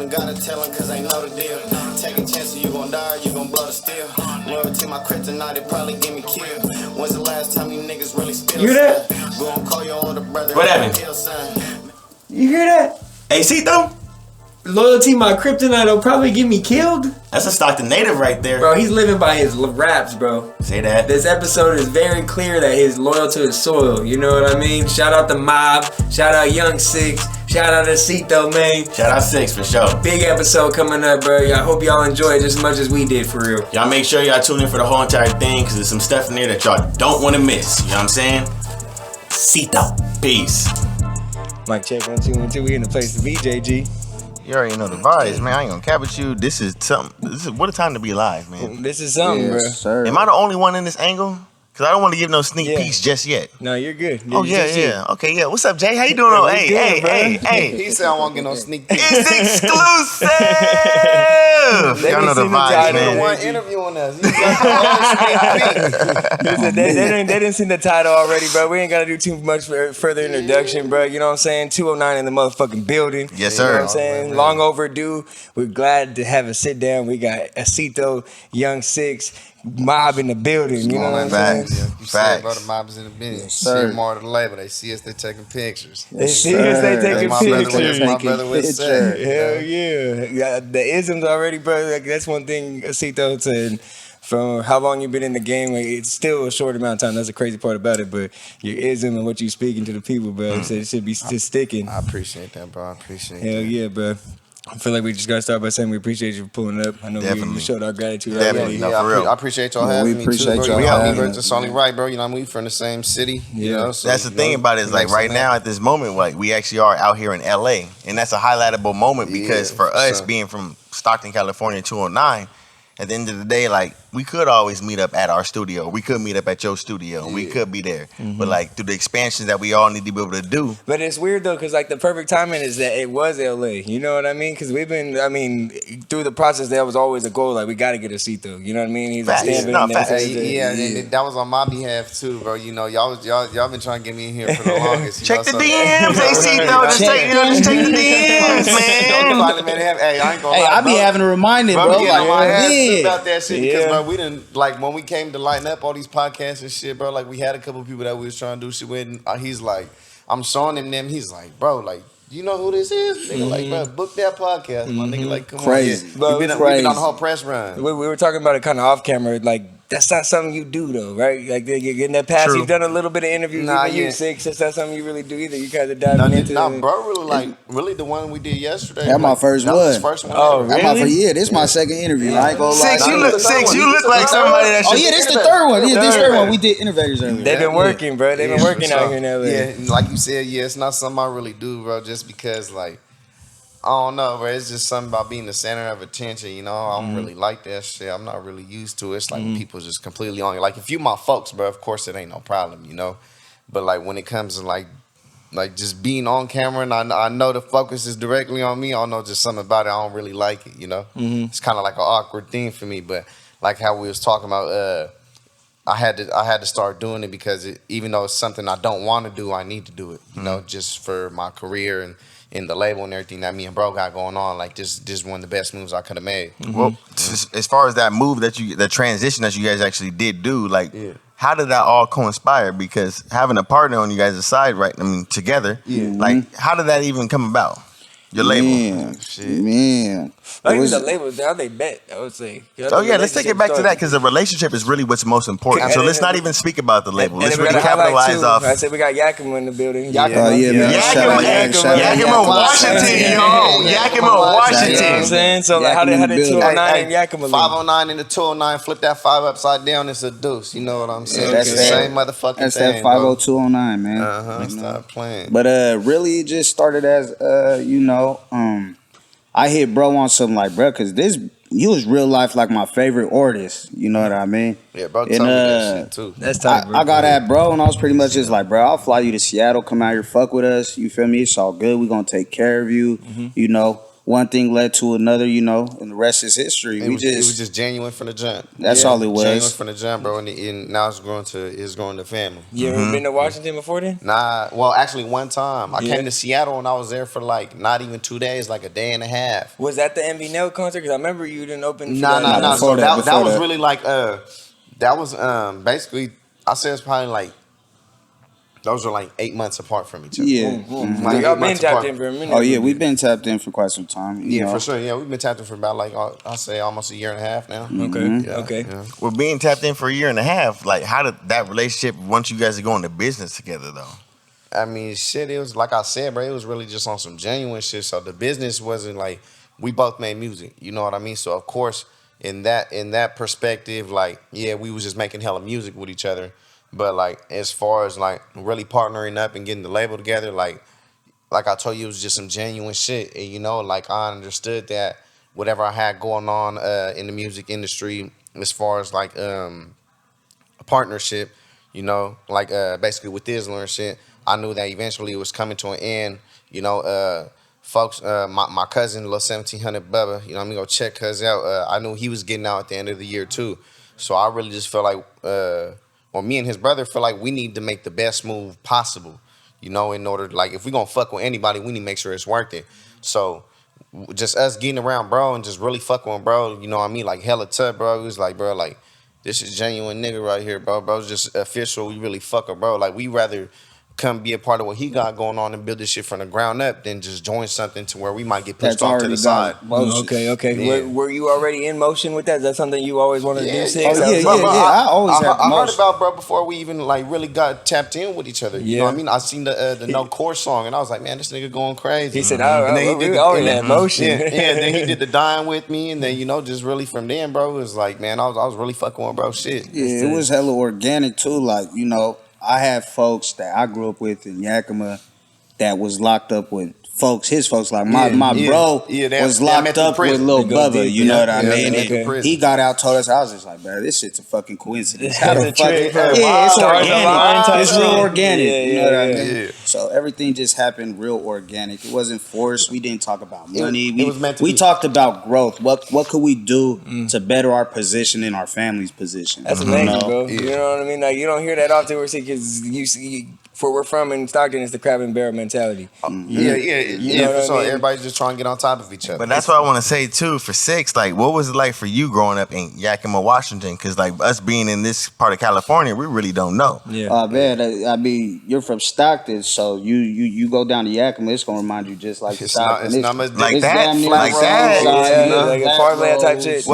don't gotta tell him cause they know the deal. Take a chance or you gon' die or you gon' blow the steel. Loyalty my kryptonite, it probably get me killed. When's the last time you niggas really spilled? You hear that? Go and call your older brother. What happened? You hear that? Acito? Loyalty, my kryptonite will probably get me killed. That's a Stockton native right there. Bro, he's living by his raps, bro. Say that. This episode is very clear that he's loyal to his soil. You know what I mean? Shout out the Mob. Shout out YoungSix. Shout out Acito, man. Shout out Six for sure. Big episode coming up, bro. I hope y'all enjoy it just as much as we did, for real. Y'all make sure y'all tune in for the whole entire thing because there's some stuff in there that y'all don't want to miss. You know what I'm saying? Acito. Peace. Mic check 1 2 1 2. We in the place to be, JG. You already know the vibes, man. I ain't gonna cap with you. This is something. What a time to be alive, man. This is something, bro. Sir. Am I the only one in this angle? Cause I don't want to give no sneak peeks just yet. No, you're good. Oh yeah. Okay, yeah. What's up, Jay? How you doing? Hey. He said I won't get no sneak peek. It's exclusive. Y'all know the vibes, man. One interviewing us. They didn't see the title already, bro. We ain't gotta do too much further introduction, bro. You know what I'm saying? 209 in the motherfucking building. Yes, You sir. know what I'm saying? Long overdue. We're glad to have a sit down. We got Acito, YoungSix, Mob in the building. You know what I'm saying? You said, bro, the mob is in the business. See more of the label. They see us, they taking pictures. They see us, they taking pictures. My brother would say. Hell yeah. The isms already, bro. Like, that's one thing Acito said. From how long you been in the game, like, it's still a short amount of time. That's the crazy part about it. But your ism and what you speaking to the people, bro, it should be still sticking. I appreciate that, bro. I appreciate Hell yeah, bro. I feel like we just gotta start by saying we appreciate you for pulling up. I know we showed our gratitude already. No, for real. I appreciate y'all having me too, bro. We having me, bro. It's only right, bro. You know, we from the same city. You know, so, that's the thing about it is like right now at this moment, like we actually are out here in LA, and that's a highlightable moment because for us being from Stockton, California, 209. At the end of the day, like, we could always meet up at our studio. We could meet up at your studio. We could be there. But, like, through the expansions that we all need to be able to do. But it's weird, though, because, like, the perfect timing is that it was L.A. You know what I mean? Because we've been, through the process, that was always a goal. Like, we got to get Acito. You know what I mean? He's standing in there. That was on my behalf, too, bro. You know, y'all been trying to get me in here for the longest. Check the DMs, Acito. Just check the DMs, man. Hey, I ain't gonna lie, I be having to remind it, bro. Like, about that shit because bro, we didn't like when we came to line up all these podcasts and shit, bro. Like we had a couple people that we was trying to do shit with. And, he's like, I'm showing him them. He's like, bro, like, you know who this is? Nigga, like, bro, book that podcast, my nigga. Like, come on, yeah. We've been on the whole press run. We were talking about it kind of off camera, like. That's not something you do though, right? Like you're getting that pass. You've done a little bit of interviews with YoungSix. That's not something you really do either. You kind of diving into. Bro, really the one we did yesterday. That's my first one. His first one. Oh, really? This is my second interview. I ain't gonna lie. Six, you look like somebody that should. Oh yeah, this the third one. Yeah, this third one. We did interviews earlier. They've been working, bro. They've been working out here in LA. Yeah, like you said, it's not something I really do, bro. Just because, like, I don't know, bro. It's just something about being the center of attention, you know. I don't really like that shit. I'm not really used to it. It's like people just completely on you. Like, if you my folks, bro, of course it ain't no problem, you know. But, like, when it comes to, like just being on camera and I know the focus is directly on me, I don't know, just something about it. I don't really like it, you know. It's kind of like an awkward thing for me. But, like how we was talking about, I had to start doing it because even though it's something I don't want to do, I need to do it, you know, just for my career and in the label and everything that me and bro got going on. Like, this is one of the best moves I could have made. Well, as far as that move the transition that you guys actually did do, like, how did that all conspire? Because having a partner on you guys' side, right? I mean, together, like, how did that even come about? Your label. Man. I think the label, how they bet, I would say. Oh, yeah, let's take it back to that because the relationship is really what's most important. So let's not even speak about the label. Let's really capitalize off. I said we got Yakima in the building. Yakima, Washington, yo. Yakima, Washington. You know what I'm saying? So, like, how did 209 and Yakima 509 and the 209, flip that 5 upside down, it's a deuce. You know what I'm saying? That's the same motherfucking thing. That's that 50209, man. Stop playing. But really, it just started as, I hit bro on something like, bro, because you was real life like my favorite artist. You know what I mean? Yeah, bro, told me that shit too. That's tight, bro. I got at bro, and I was pretty much just like, bro, I'll fly you to Seattle, come out here, fuck with us. You feel me? It's all good. We gonna take care of you. You know, one thing led to another, you know, and the rest is history. It was just genuine from the jump. That's all it was. Genuine from the jump, bro. And now it's growing to family. You ever been to Washington before then? Nah, well, actually, one time I came to Seattle and I was there for like not even 2 days, like a day and a half. Was that the MV Nail concert? Because I remember you didn't open. Nah. So that was that. really like that was basically I say it's probably like those are like 8 months apart from each other. Yeah. Like Y'all 8 been months tapped apart. in for a minute. Oh yeah, we've been tapped in for quite some time. You know. For sure. Yeah, we've been tapped in for about like I'll say almost a year and a half now. Okay. Yeah. Well, being tapped in for a year and a half, like how did that relationship once you guys are going to business together though? I mean, shit, it was like I said, bro, it was really just on some genuine shit. So the business wasn't like we both made music, you know what I mean? So of course, in that perspective, like, yeah, we was just making hella music with each other. But like as far as like really partnering up and getting the label together, like I told you, it was just some genuine shit. And you know, like I understood that whatever I had going on in the music industry, as far as like a partnership, you know, like basically with Isla and shit, I knew that eventually it was coming to an end. You know, folks, my cousin, Lil 1700 Bubba, you know, I'm gonna go check cuz out. I knew he was getting out at the end of the year too. So I really just felt like, or me and his brother feel like we need to make the best move possible. You know, in order to, like, if we gonna fuck with anybody, we need to make sure it's worth it. So just us getting around bro and just really fucking with bro, you know what I mean? Like hella tough, bro. It was like, bro, like, this is genuine nigga right here, bro. Bro's just official. We really fuck with bro. Like, we rather come be a part of what he got going on and build this shit from the ground up than just join something to where we might get pushed off to the side. Okay. Yeah. Were you already in motion with that? Is that something you always wanted to do? Six? Oh, yeah. Bro, I always had I heard motion. about bro before we even like really got tapped in with each other. You know what I mean? I seen the No Core song and I was like, man, this nigga going crazy. He said, And then we already had motion. Yeah, then he did the Dying with me, and then you know just really from then, bro, it was like, man, I was really fucking with bro shit. Yeah, it was hella organic too. Like, you know, I had folks that I grew up with in Yakima that was locked up with his folks. Like my bro was locked up with Lil Bubba. You know what I mean? And he got out, told us, I was just like, man, this shit's a fucking coincidence. How the fuck? It's organic. It's real organic. You know what I mean? Yeah. So everything just happened real organic. It wasn't forced. We didn't talk about money. It was meant to we be. talked about growth. What could we do to better our position in our family's position? That's amazing, bro. You know what I mean? Like, you don't hear that often. Because you see, where we're from in Stockton, it's the crab and barrel mentality. Yeah, You know for what sure. I mean? Everybody's just trying to get on top of each other. But that's what I want to say too for Six. Like, what was it like for you growing up in Yakima, Washington? Because like us being in this part of California, we really don't know. Yeah. Man, I mean, you're from Stockton, so you go down to Yakima, it's gonna remind you just like Stockton. It's not much like it's that, damn near like the that. same size, Yeah, like a black farmland type roads. shit.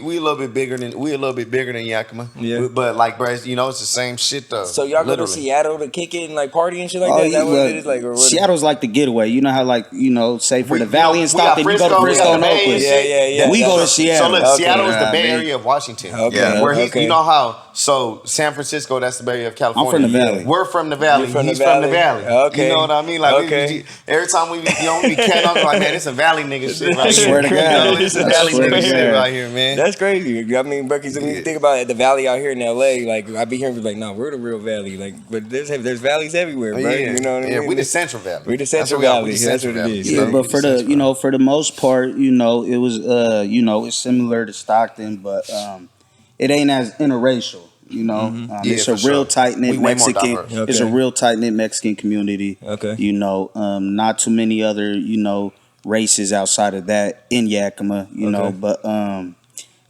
We a little bit bigger than Yakima. Yeah. But like, bro, you know, it's the same shit though. So y'all go to Literally. Seattle to kick it and like party and shit like that? Is that what it is? Like, or what? Seattle's like the getaway. You know how, like, you know, say for the We Valley and got Stockton, you go to Frisco, we Frisco got and the Bay Oakland. and shit. Yeah. We go to So Seattle. look, Seattle is the Bay I mean, Area of Washington. Okay. Yeah. Where Okay. you know how? So San Francisco, that's the Bay Area of California. I'm from the Valley. We're from the Valley. You're from He's the from the Valley. Valley. Okay. You know what I mean? Like Okay. every time we be catching up, like, man, it's a Valley nigga shit right I swear to here. God. You know, it's a I Valley swear to nigga shit God. right here, man. That's crazy. I mean, Bucky's, when you think about it, the Valley out here in LA, like, I be hearing people like, no, we're the real Valley. Like, but there's valleys everywhere, bro. Yeah. You know what I mean? Yeah, we the Central Valley. We the Central That's what we are. Valley. We the That's Central what it Valley. is. You Yeah, know, but we for the the Central you know, for the most part, you know, it was you know, it's similar to Stockton, but it ain't as interracial. You know, Yeah, it's for a sure. real tight knit We way more Mexican. diverse. It's a Okay. real tight knit Mexican community. Okay. You know, not too many other races outside of that in Yakima. You know, but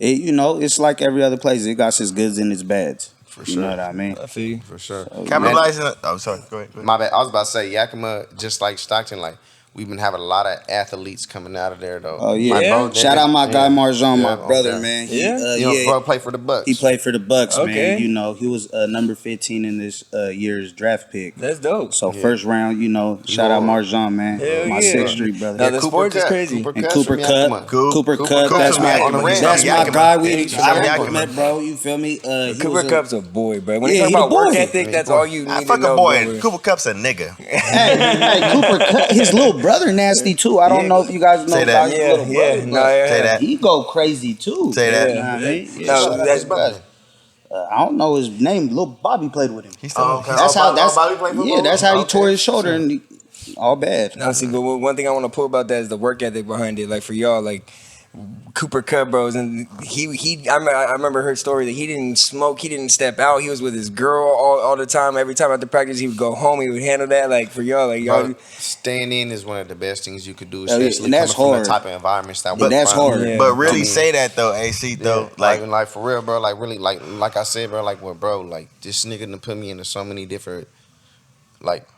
it's like every other place. It got its goods and its bads. For You sure. know what I mean? I feel you. For sure. Capitalizing. Oh, sorry. Go ahead. My bad. I was about to say Yakima, just like Stockton, like we've been having a lot of athletes coming out of there though. Oh yeah! Yeah. bro, Shout out my guy Marzon, my Yeah, brother, okay. man. Bro played for the Bucks. He played for the Bucks, Okay. man. You know, he was number 15 in this year's draft pick. That's dope. So first round, shout out Marzon, man. Hell My yeah. 6th Street brother. Now, the sports is crazy. And Cooper Cup. Cooper Cup, Cup that's from my Yakima. that's my Yakima. guy. He's from I Yakima. met, bro. You feel me? He Cooper was a- Cup's a boy, bro. When Yeah, you talk he about the work boy. ethic, that's all you need to Fuck know. a boy. bro. Cooper Cup's a nigga. Hey, Cooper Cup, his little brother nasty too. I don't know if you guys know Say that. about his Yeah, little brother. yeah. but No, yeah. Say that. He go crazy too. Say that. You know what I mean? No, shout out that's his brother. I don't know his name. Little Bobby played with him. He's still. That's how. That's Bobby played football? yeah. That's how he Okay. tore his shoulder. And all bad. Now, see, but one thing I want to pull about that is the work ethic behind it. Like for y'all, like Cooper Cut Bros, and I remember her story that he didn't smoke, he didn't step out, he was with his girl all the time. Every time after practice, he would go home, he would handle that. Like for y'all, like y'all, staying in is one of the best things you could do, and especially that's coming hard. from the type of environments that But that's hard. Yeah. But really say that though, AC though, like for real, bro. Like really, like I said, bro. Like what, bro? Like this nigga done put me into so many different, like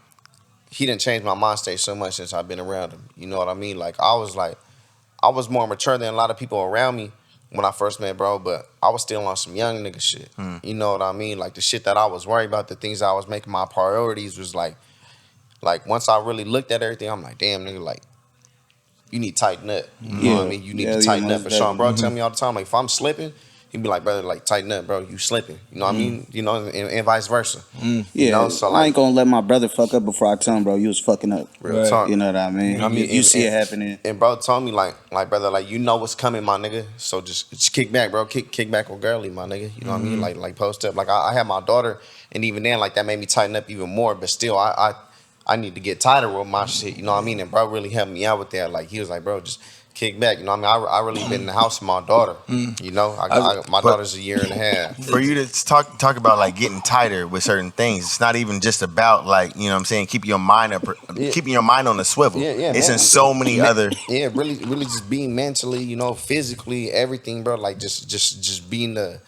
he done changed my mind state so much since I've been around him. You know what I mean? Like I was more mature than a lot of people around me when I first met, bro, but I was still on some young nigga shit. You know what I mean? Like the shit that I was worried about, the things I was making my priorities was like once I really looked at everything, I'm like, damn, nigga, like, you need to tighten up. You know what I mean? You need to tighten up for sure. Bro, tell me all the time, like, if I'm slipping, he'd be like, brother, like, tighten up, bro. You slipping. You know what I mean? You know, and vice versa. Yeah, you know? So, I ain't gonna let my brother fuck up before I tell him, bro, you was fucking up. Real talk. You know what I mean? I mean, you see it happening. And bro told me, like, brother, like, you know what's coming, my nigga. So just kick back, bro. Kick back or girly, my nigga. You know what I mean? Like post up. Like, I had my daughter, and even then, like, that made me tighten up even more. But still, I need to get tighter with my shit. You know what I mean? And bro really helped me out with that. Like, he was like, bro, just kick back. You know what I mean? I really been in the house with my daughter. You know? My daughter's a year and a half. For you to talk about like getting tighter with certain things, it's not even just about like, you know what I'm saying, keeping your mind on the swivel. Yeah, it's man. in so many other. Yeah, really just being mentally, you know, physically, everything, bro. Like just being a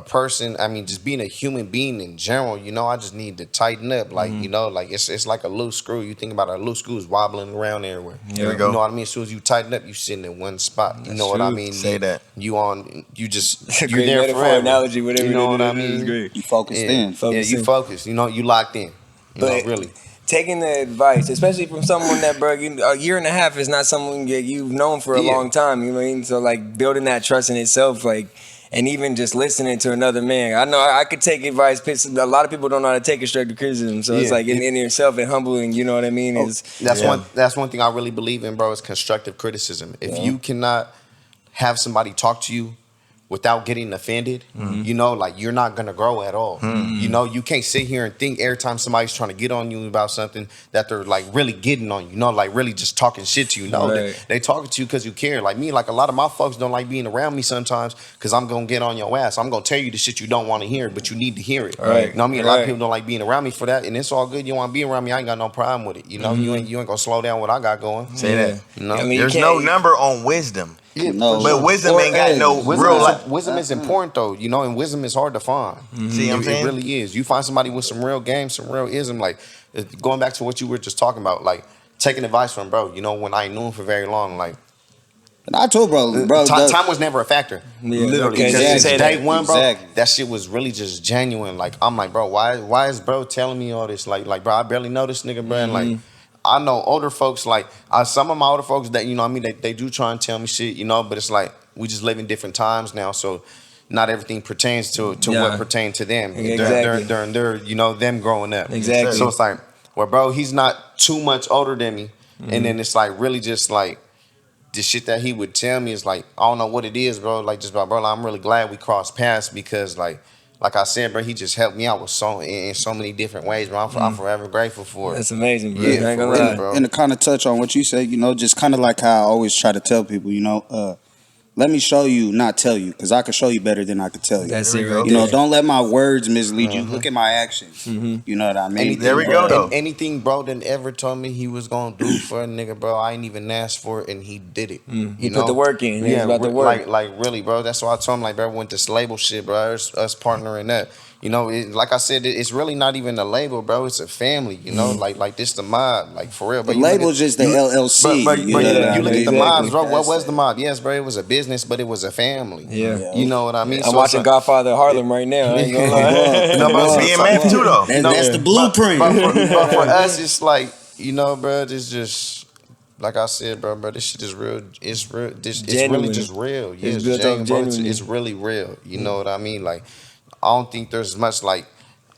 person, I mean, just being a human being in general, you know, I just need to tighten up. Like, you know, like it's like a loose screw. You think about it, a loose screw is wobbling around everywhere. There we go. You know what I mean? As soon as you tighten up, you sitting in one spot. You know what I mean? Say that. You great there metaphor, forever. analogy, whatever you know what I it is, mean? great. You focused in. Yeah, you focused. You know, you locked in. You know, really. Taking the advice, especially from someone that, bro, a year and a half is not someone that you've known for a long time. You know what I mean? So, like, building that trust in itself, like, and even just listening to another man. I know I could take advice. A lot of people don't know how to take constructive criticism. So it's like in yourself and humbling. You know what I mean? That's one thing I really believe in, bro. Is constructive criticism. If you cannot have somebody talk to you without getting offended, you know, like you're not gonna grow at all. You know, you can't sit here and think every time somebody's trying to get on you about something that they're like really getting on you, you know, like really just talking shit to you. No, they talking to you because you care. Like me, like a lot of my folks don't like being around me sometimes because I'm gonna get on your ass. I'm gonna tell you the shit you don't want to hear, but you need to hear it. Right. You know what I mean? A lot of people don't like being around me for that, and it's all good. You want to be around me, I ain't got no problem with it. You know, you ain't gonna slow down what I got going. Say that. You know, I mean, There's no number on wisdom. Yeah, No. But wisdom ain't got no real life. Wisdom is important though, you know, and wisdom is hard to find. See what I'm saying? It really is. You find somebody with some real game, some real ism, like going back to what you were just talking about, like taking advice from bro. You know, when I knew him for very long, like And I told bro, time was never a factor. Literally, okay, because since day one, bro, Exactly. that shit was really just genuine. Like I'm like, bro, why is bro telling me all this? Like, bro, I barely know this nigga, bro. And like, I know older folks, like some of my older folks that, you know what I mean, they do try and tell me shit, you know, but it's like we just live in different times now, so not everything pertains to what pertained to them during their, you know, them growing up. Exactly. So it's like, well, bro, he's not too much older than me, and then it's like really just like the shit that he would tell me is like, I don't know what it is, bro. Like just bro, I'm really glad we crossed paths because like I said, bro, he just helped me out with in so many different ways, bro. I'm forever grateful for it. That's amazing, bro. Yeah, I ain't gonna for real, lie. bro. And to kind of touch on what you said, you know, just kind of like how I always try to tell people, you know, let me show you, not tell you, because I can show you better than I could tell you. That's it, right You know, there. don't let my words mislead you. Look at my actions. You know what I mean? There we go, though. Anything bro done ever told me he was gonna do for a nigga, bro, I ain't even asked for it, and he did it. He put the work in. He was about to work. Like really, bro. That's why I told him, like, bro, went this label shit, bro. Us partnering up. You know, like I said, it's really not even a label, bro. It's a family. You know, like this the mob, like for real. The But label's just the LLC. But you know what I you look mean? at the mobs, bro. What That's was it. the mob? Yes, bro. It was a business, but it was a family. Yeah. You know what I mean? I'm So watching it's like- Godfather Harlem right now. I ain't gonna lie. No, but it's BMF too, though. That's the blueprint. But for us, it's like, you know, bro, it's just like I said, bro, this shit is real. It's real. It's really just real. Yeah, It's built genuine, off bro. genuinely. It's really real. You know what I mean? Like, I don't think there's much like.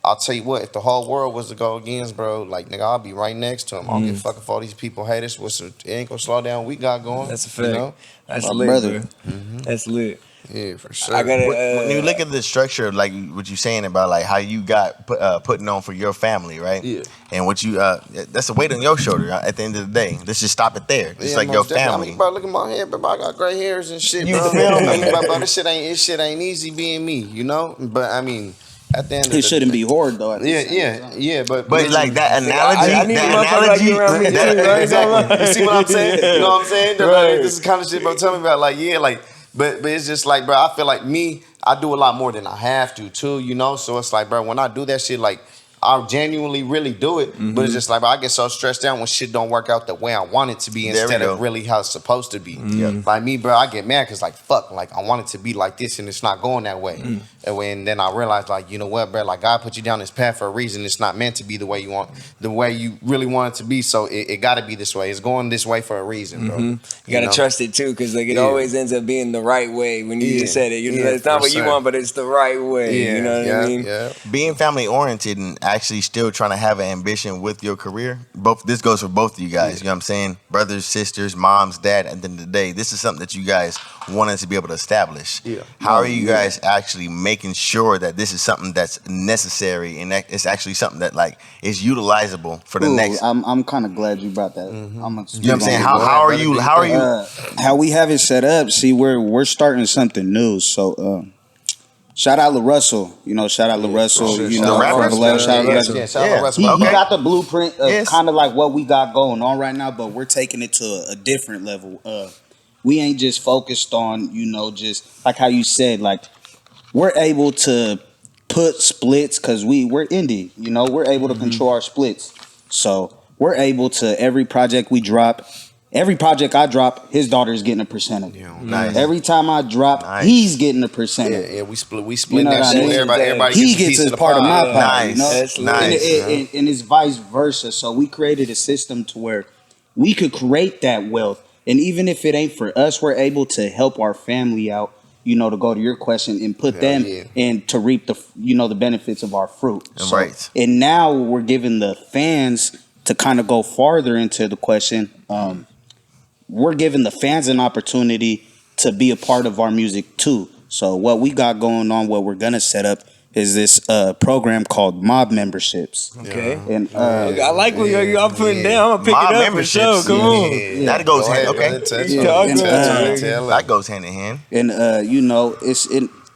I'll tell you what, if the whole world was to go against, bro, like, nigga, I'll be right next to him. I don't give a fuck if all these people hate us. It ain't gonna slow down what we got going. That's a fact. You know? That's My lit, brother. bro. That's lit. Yeah, for sure. I gotta, when you look at the structure of like what you're saying about like how you got putting on for your family, right? Yeah. And what you that's a weight on your shoulder at the end of the day. Let's just stop it there. Just like your family. I mean, bro, look at my hair, bro. I got gray hairs and shit, You bro. feel me? I mean, bro, this shit ain't easy being me, you know. But I mean, at the end of the It shouldn't be hard though. Yeah. But like that analogy, I need a motherfucker like you around me too, right? Exactly. You see what I'm saying? You know what I'm saying? Right. Like, this is the kind of shit, bro. Tell me about but it's just like, bro, I feel like me, I do a lot more than I have to too, you know? So it's like, bro, when I do that shit, like, I genuinely really do it, but it's just like, bro, I get so stressed out when shit don't work out the way I want it to be instead of really how it's supposed to be. Like me, bro, I get mad because like, fuck, like I want it to be like this and it's not going that way. And then I realize like, you know what, bro, like God put you down this path for a reason. It's not meant to be the way you want, the way you really want it to be. So it got to be this way. It's going this way for a reason, bro. You gotta trust it too, because like it always ends up being the right way when you just said it. You know, it's not what you want, but it's the right way. You know what I mean? Yeah. Being family oriented and actually still trying to have an ambition with your career. This goes for both of you guys. You know what I'm saying? Brothers, sisters, moms, dad. At the end of the day, this is something that you guys wanted to be able to establish. How are you guys actually making sure that this is something that's necessary and that it's actually something that like is utilizable for the next? I'm kind of glad you brought that. You know what I'm saying? How are you? How we have it set up? See, we're starting something new. So. Shout out LaRussell, shout out LaRussell, The for rapper? the love. Shout out LaRussell. Yeah, shout out LaRussell. He got the blueprint of kind of like what we got going on right now, but we're taking it to a different level. We ain't just focused on, just like how you said, like we're able to put splits because we're indie, we're able to control our splits. So we're able to, every project we drop, every project I drop, his daughter is getting a percent of it. Nice. Every time I drop, he's getting a percent of it. Yeah, we split know that what I shit. mean? Everybody He gets a gets piece his of the part of my pie. pie. Nice. Nice. And it's vice versa. So we created a system to where we could create that wealth. And even if it ain't for us, we're able to help our family out, to go to your question and put them in to reap the benefits of our fruit. Right. And now we're giving the fans to kind of go farther into the question. We're giving the fans an opportunity to be a part of our music too. So what we got going on, what we're gonna set up is this program called Mob Memberships. Okay. And I like what you're putting down. I'm gonna pick Mob it up for sure. memberships. Come on. That goes hand. Okay. that That goes hand in hand. And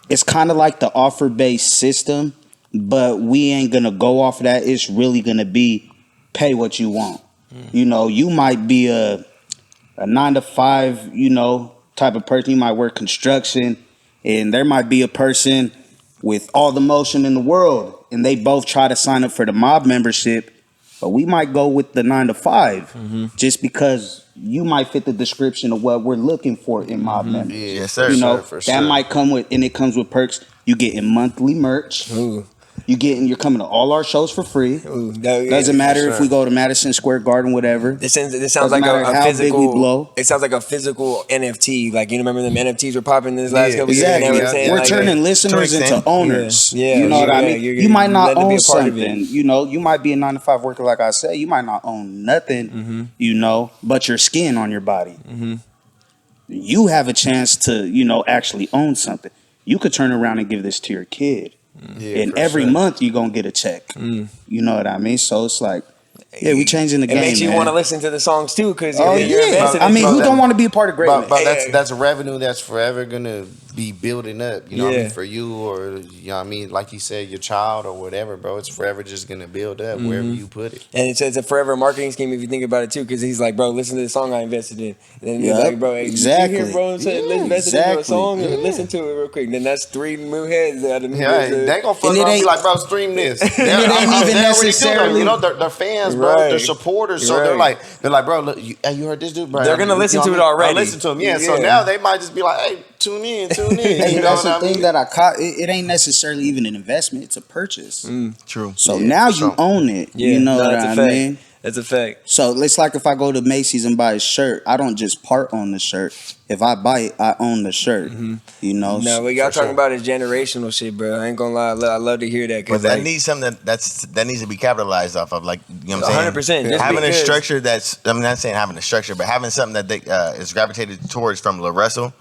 it's kind of like the offer based system, but we ain't gonna go off of that. It's really gonna be pay what you want. You might be a 9-to-5, type of person. You might work construction, and there might be a person with all the motion in the world, and they both try to sign up for the mob membership, but we might go with the 9-to-5 just because you might fit the description of what we're looking for in mob members. Yes, sir. That might come with, and it comes with perks. You getting monthly merch. Ooh. You're coming to all our shows for free. Ooh, Doesn't matter if we go to Madison Square Garden, whatever. This sounds Doesn't like matter a how big we blow. physical. It sounds like a physical NFT. Like remember them NFTs were popping this last couple Exactly. years. You know what I'm saying? We're Like, turning listeners into owners. Yeah. You know what I mean? You might not letting them be own a part of something. it. You might be a 9-to-5 worker, like I said. You might not own nothing. But your skin on your body. You have a chance to actually own something. You could turn around and give this to your kid. And every month you're gonna get a check. You know what I mean? So it's like, we changing the game. It makes you want to listen to the songs too, because you're invested. I mean, who don't want to be a part of greatness? But that's a revenue that's forever gonna be building up. You know what I mean? For you, or what I mean, like you said, your child or whatever, bro. It's forever just gonna build up wherever you put it. And it's a forever marketing scheme if you think about it too, because he's like, bro, listen to the song I invested in. And then he's like, bro, hey, exactly. You hear bro say, let's invest into a song and listen to it real quick. Then that's 3 new heads out of me. They gonna fuck around and be like, bro, stream this. It ain't even necessarily. They're fans, bro. They're supporters. So they're like, bro, look, you heard this dude, bro. They're gonna listen to it already. Listen to him, So now they might just be like, hey, tune in. Hey, that's the thing that I caught. It ain't necessarily even an investment; it's a purchase. True. So now you own it. You know what I mean? That's a fact. So it's like if I go to Macy's and buy a shirt, I don't just part on the shirt. If I buy it, I own the shirt. No, what y'all talking about is generational shit, bro. I ain't gonna lie. I love to hear that. But that needs something that needs to be capitalized off of. Like, you know what I'm saying? 100%. Having a structure I'm not saying having a structure, but having something that they is gravitated towards from LaRussell.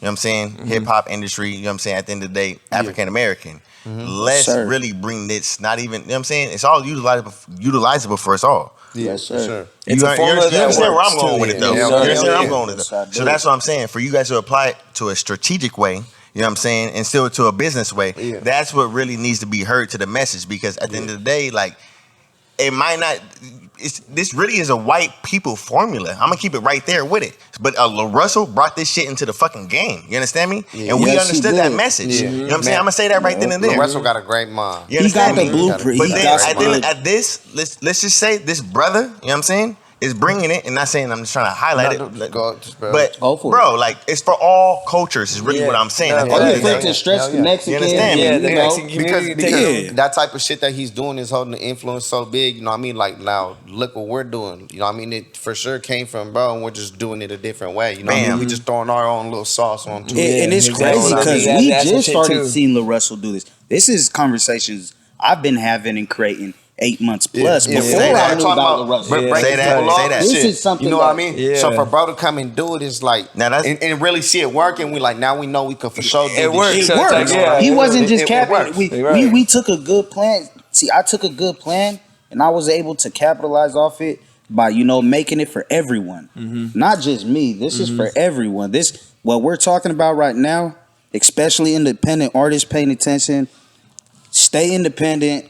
You what I'm saying, hip hop industry, you know what I'm saying, at the end of the day, African American. Let's really bring this, not even, you know what I'm saying, it's all utilizable for us all. Yes, sir. Sure. It's a formula you that understand where works I'm going too, with it, though. yeah. You understand where I'm going with Yes, it. I do. So that's what I'm saying. For you guys to apply it to a strategic way, you know what I'm saying, and still to a business way, that's what really needs to be heard to the message. Because at the end of the day, like, it might not. This really is a white people formula. I'm gonna keep it right there with it. But Russell brought this shit into the fucking game. You understand me? Yeah. And we Yes, he understood that did. message. Yeah. You know what I'm saying? I'm gonna say that right then and there. Russell got a great mind. You He got understand the me? blueprint. But He then got at this, let's just say this brother, you know what I'm saying, is bringing it, and not saying I'm just trying to highlight it. But Go for bro, like, it's for all cultures is really what I'm saying. No, At the Oh, end yeah, of for the it day. to stretch the Yeah. Mexican. You understand me? Yeah, the you know, Mexican community because that type of shit that he's doing is holding the influence so big, you know what I mean? Like, now, look what we're doing. You know what I mean? It for sure came from bro, and we're just doing it a different way. You know what I mean? Bam. We just throwing our own little sauce on to And, it. and it's exactly. crazy because That's- we that's some just shit, started too. seeing Lil Russell do this. This is conversations I've been having and creating 8 months plus Yeah, before say that. I knew about Lil Russell. Yeah. breaking Say that, people say off that. and This shit. is something you know what I that- mean? So Yeah. for bro to come and do it is like, Now that's- and really see it working, we like, now we know we could for sure do It this works. shit. It So it's works. like, yeah, He it wasn't works. just It capping. works. Right. We took a good plan. See, I took a good plan and I was able to capitalize off it by, making it for everyone. Not just me. This is for everyone. This, what we're talking about right now, especially independent artists paying attention, stay independent,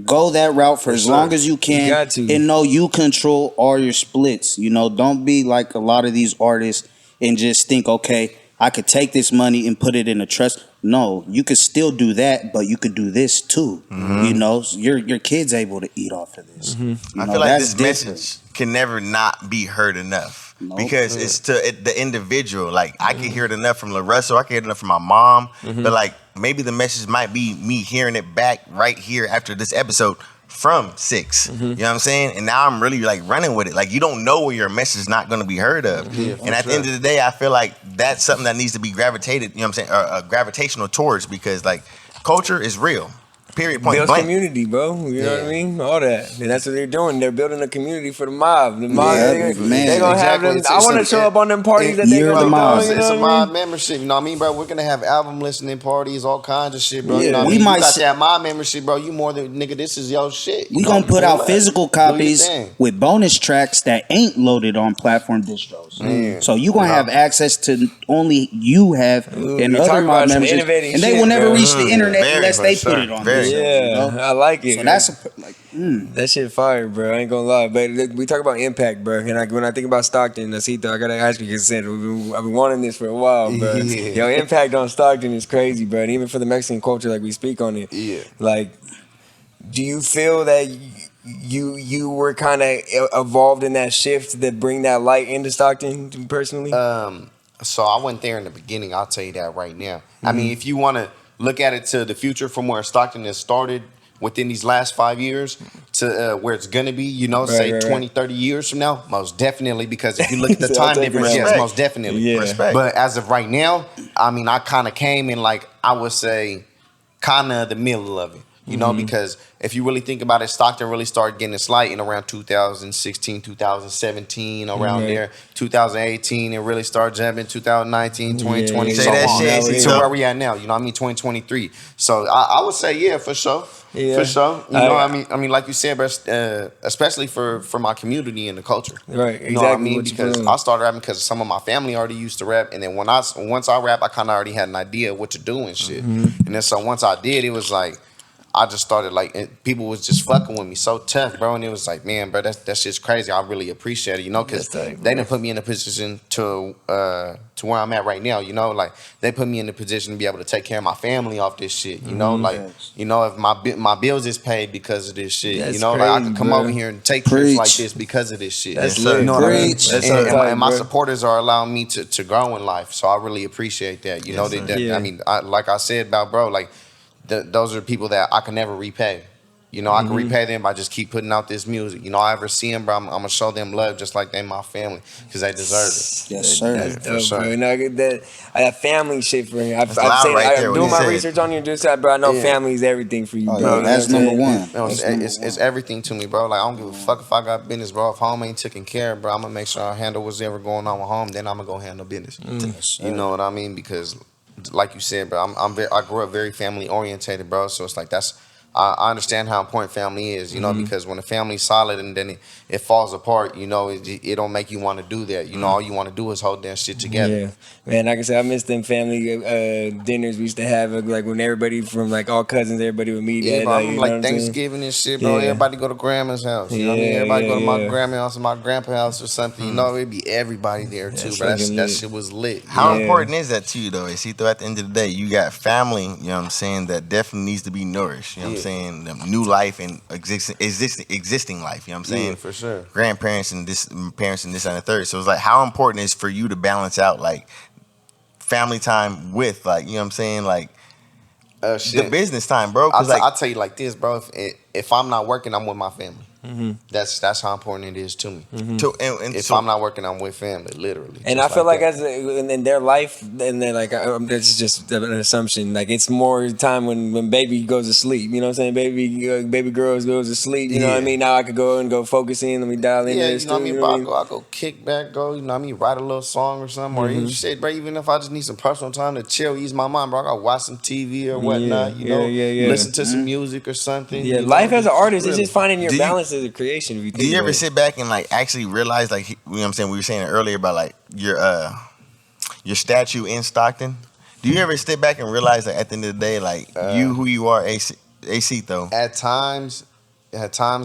go that route for as long as you can, You got to. and know you control all your splits. Don't be like a lot of these artists and just think, okay, I could take this money and put it in a trust. No, you could still do that, but you could do this too. Your kid's able to eat off of this. I feel like that's this message can never not be heard enough. Nope. Because it's to the individual. Like, I can hear it enough from LaRussell, I can hear it enough from my mom, but like, maybe the message might be me hearing it back right here after this episode from Six. You know what I'm saying? And now I'm really like running with it. Like, you don't know where your message is not going to be heard of. And at the end of the day, I feel like that's something that needs to be gravitated, you know what I'm saying, or gravitational towards, because like, culture is real. Period. Point Builds blank. community, bro. You know what I mean? All that. And that's what they're doing. They're building a community for the mob. The mob, Yeah, they man. gonna have Exactly. them. I want to show up on them parties that You're they're the gonna mob. throw. You It's know a what I mob mean? membership, you know what I mean, bro? We're gonna have album listening parties, all kinds of shit, bro. Yeah. You know what I We mean? might You got s- that mob membership, bro. You more than nigga. This is your shit. We gonna put out physical copies Do your thing. with bonus tracks that ain't loaded on platform distros. So you gonna have access to only you have Ooh, and you other talking mob about some members, innovating and they shit, will never bro. reach the internet Very unless they much put so. it on. Very there. Yeah, I like it. So that's like, That shit fire, bro. I ain't gonna lie. But we talk about impact, bro. And when I think about Stockton, Acito, I gotta ask you because I've been wanting this for a while, bro. Yeah. Yo, impact on Stockton is crazy, bro. And even for the Mexican culture, like we speak on it. Yeah. Like, do you feel that you were kind of evolved in that shift that bring that light into Stockton personally? So I went there in the beginning. I'll tell you that right now. I mean, if you want to look at it to the future from where Stockton has started within these last 5 years to where it's going to be, say right. 20, 30 years from now, most definitely, because if you look at the So I'll time take difference, respect. yes, most definitely. Yeah. Respect. But as of right now, I mean, I kind of came in like, I would say, kind of the middle of it. Because if you really think about it, Stockton really started getting its light in around 2016, 2017, around there. 2018, it really started jumping. 2019, 2020, Yeah. Say so that on. shit, To Acito. where we at now, 2023. So I would say, yeah, for sure. Yeah. For sure. I mean, like you said, bro, especially for my community and the culture. Right, You know what I exactly mean? what you Because feeling. I started rapping because some of my family already used to rap, and then once I rap, I kind of already had an idea of what to do and shit. And then so once I did, it was like, I just started like, people was just fucking with me so tough, bro. And it was like, man, bro, that's just crazy. I really appreciate it, because That's tight, they bro. didn't put me in a position to where I'm at right now, like they put me in the position to be able to take care of my family off this shit, like, if my bills is paid because of this shit, That's like I crazy, could come bro. over here and take trips Preach. like this because of this shit. That's You lit, know what I mean? Preach. That's And, so tight, and my bro. supporters are allowing me to grow in life, so I really appreciate that. You know, sir. that Yeah. I mean, like I said about bro, like those are people that I can never repay. You know, I can repay them by just keep putting out this music. You know, I ever see them, bro, I'm gonna show them love just like they my family because they deserve it. Yes, sir. That's For dope, sure. bro. No, that family shit for him. That's loud right there I'm when doing you my said- research on you, just said, bro. I know Yeah. family is everything for you, Oh, bro. yeah, that's You know what I'm number saying? one. No, That's number it's one. everything to me, bro. Like, I don't give a fuck if I got business, bro. If home ain't taken care of, bro, I'm gonna make sure I handle what's ever going on with home. Then I'm gonna go handle business. Yes, You sir. know what I mean? Because, like you said, bro, I grew up very family orientated, bro. So it's like I understand how important family is, you know, because when a family's solid and then it falls apart, you know, it don't make you want to do that. You know, all you want to do is hold that shit together. Yeah, man. Like I said, I miss them family dinners we used to have. Like when everybody from like all cousins, everybody would meet. Yeah, at, bro. you I'm know like what I'm saying? Thanksgiving and shit, bro. Yeah. Everybody go to grandma's house. You know what I mean? Yeah, Everybody go to my yeah. grandma's house or my grandpa's house or something. You know, it'd be everybody there too. That's But fucking that lit. shit was lit. How Yeah. important is that to you, though? Acito, at the end of the day, you got family, you know what I'm saying, that definitely needs to be nourished. You know what I'm saying? The new life and existing life, you know what I'm saying? Yeah, for sure. Grandparents and parents and this and the third. So it's like, how important is for you to balance out, like, family time with, like, you know what I'm saying, like, the Shit. business time, bro? I'll, Because, like, I'll tell you like this, bro. If I'm not working, I'm with my family. That's how important it is to me. If so, I'm not working, I'm with family, literally. And just I feel like that. in their life, and then like this is just an assumption. Like it's more time when baby goes to sleep. You know what I'm saying? Baby girls goes to sleep. You know what I Yeah. mean? Now I could go focus in. Let me dial in. Yeah, this you know what I too, mean, you bro. know I go kick back, go. You know what I mean, write a little song or something, or even shit, bro. Even if I just need some personal time to chill, ease my mind, bro. I gotta watch some TV or whatnot. You know, yeah. listen to some music or something. Yeah, you life know, as an artist is really. just finding your Do you- balance as a creation. If you think do you about ever it. sit back and, like, actually realize, like, you know what I'm saying, we were saying it earlier about, like, your statue in Stockton? Do you ever sit back and realize that at the end of the day, like, you who you are, Acito? At times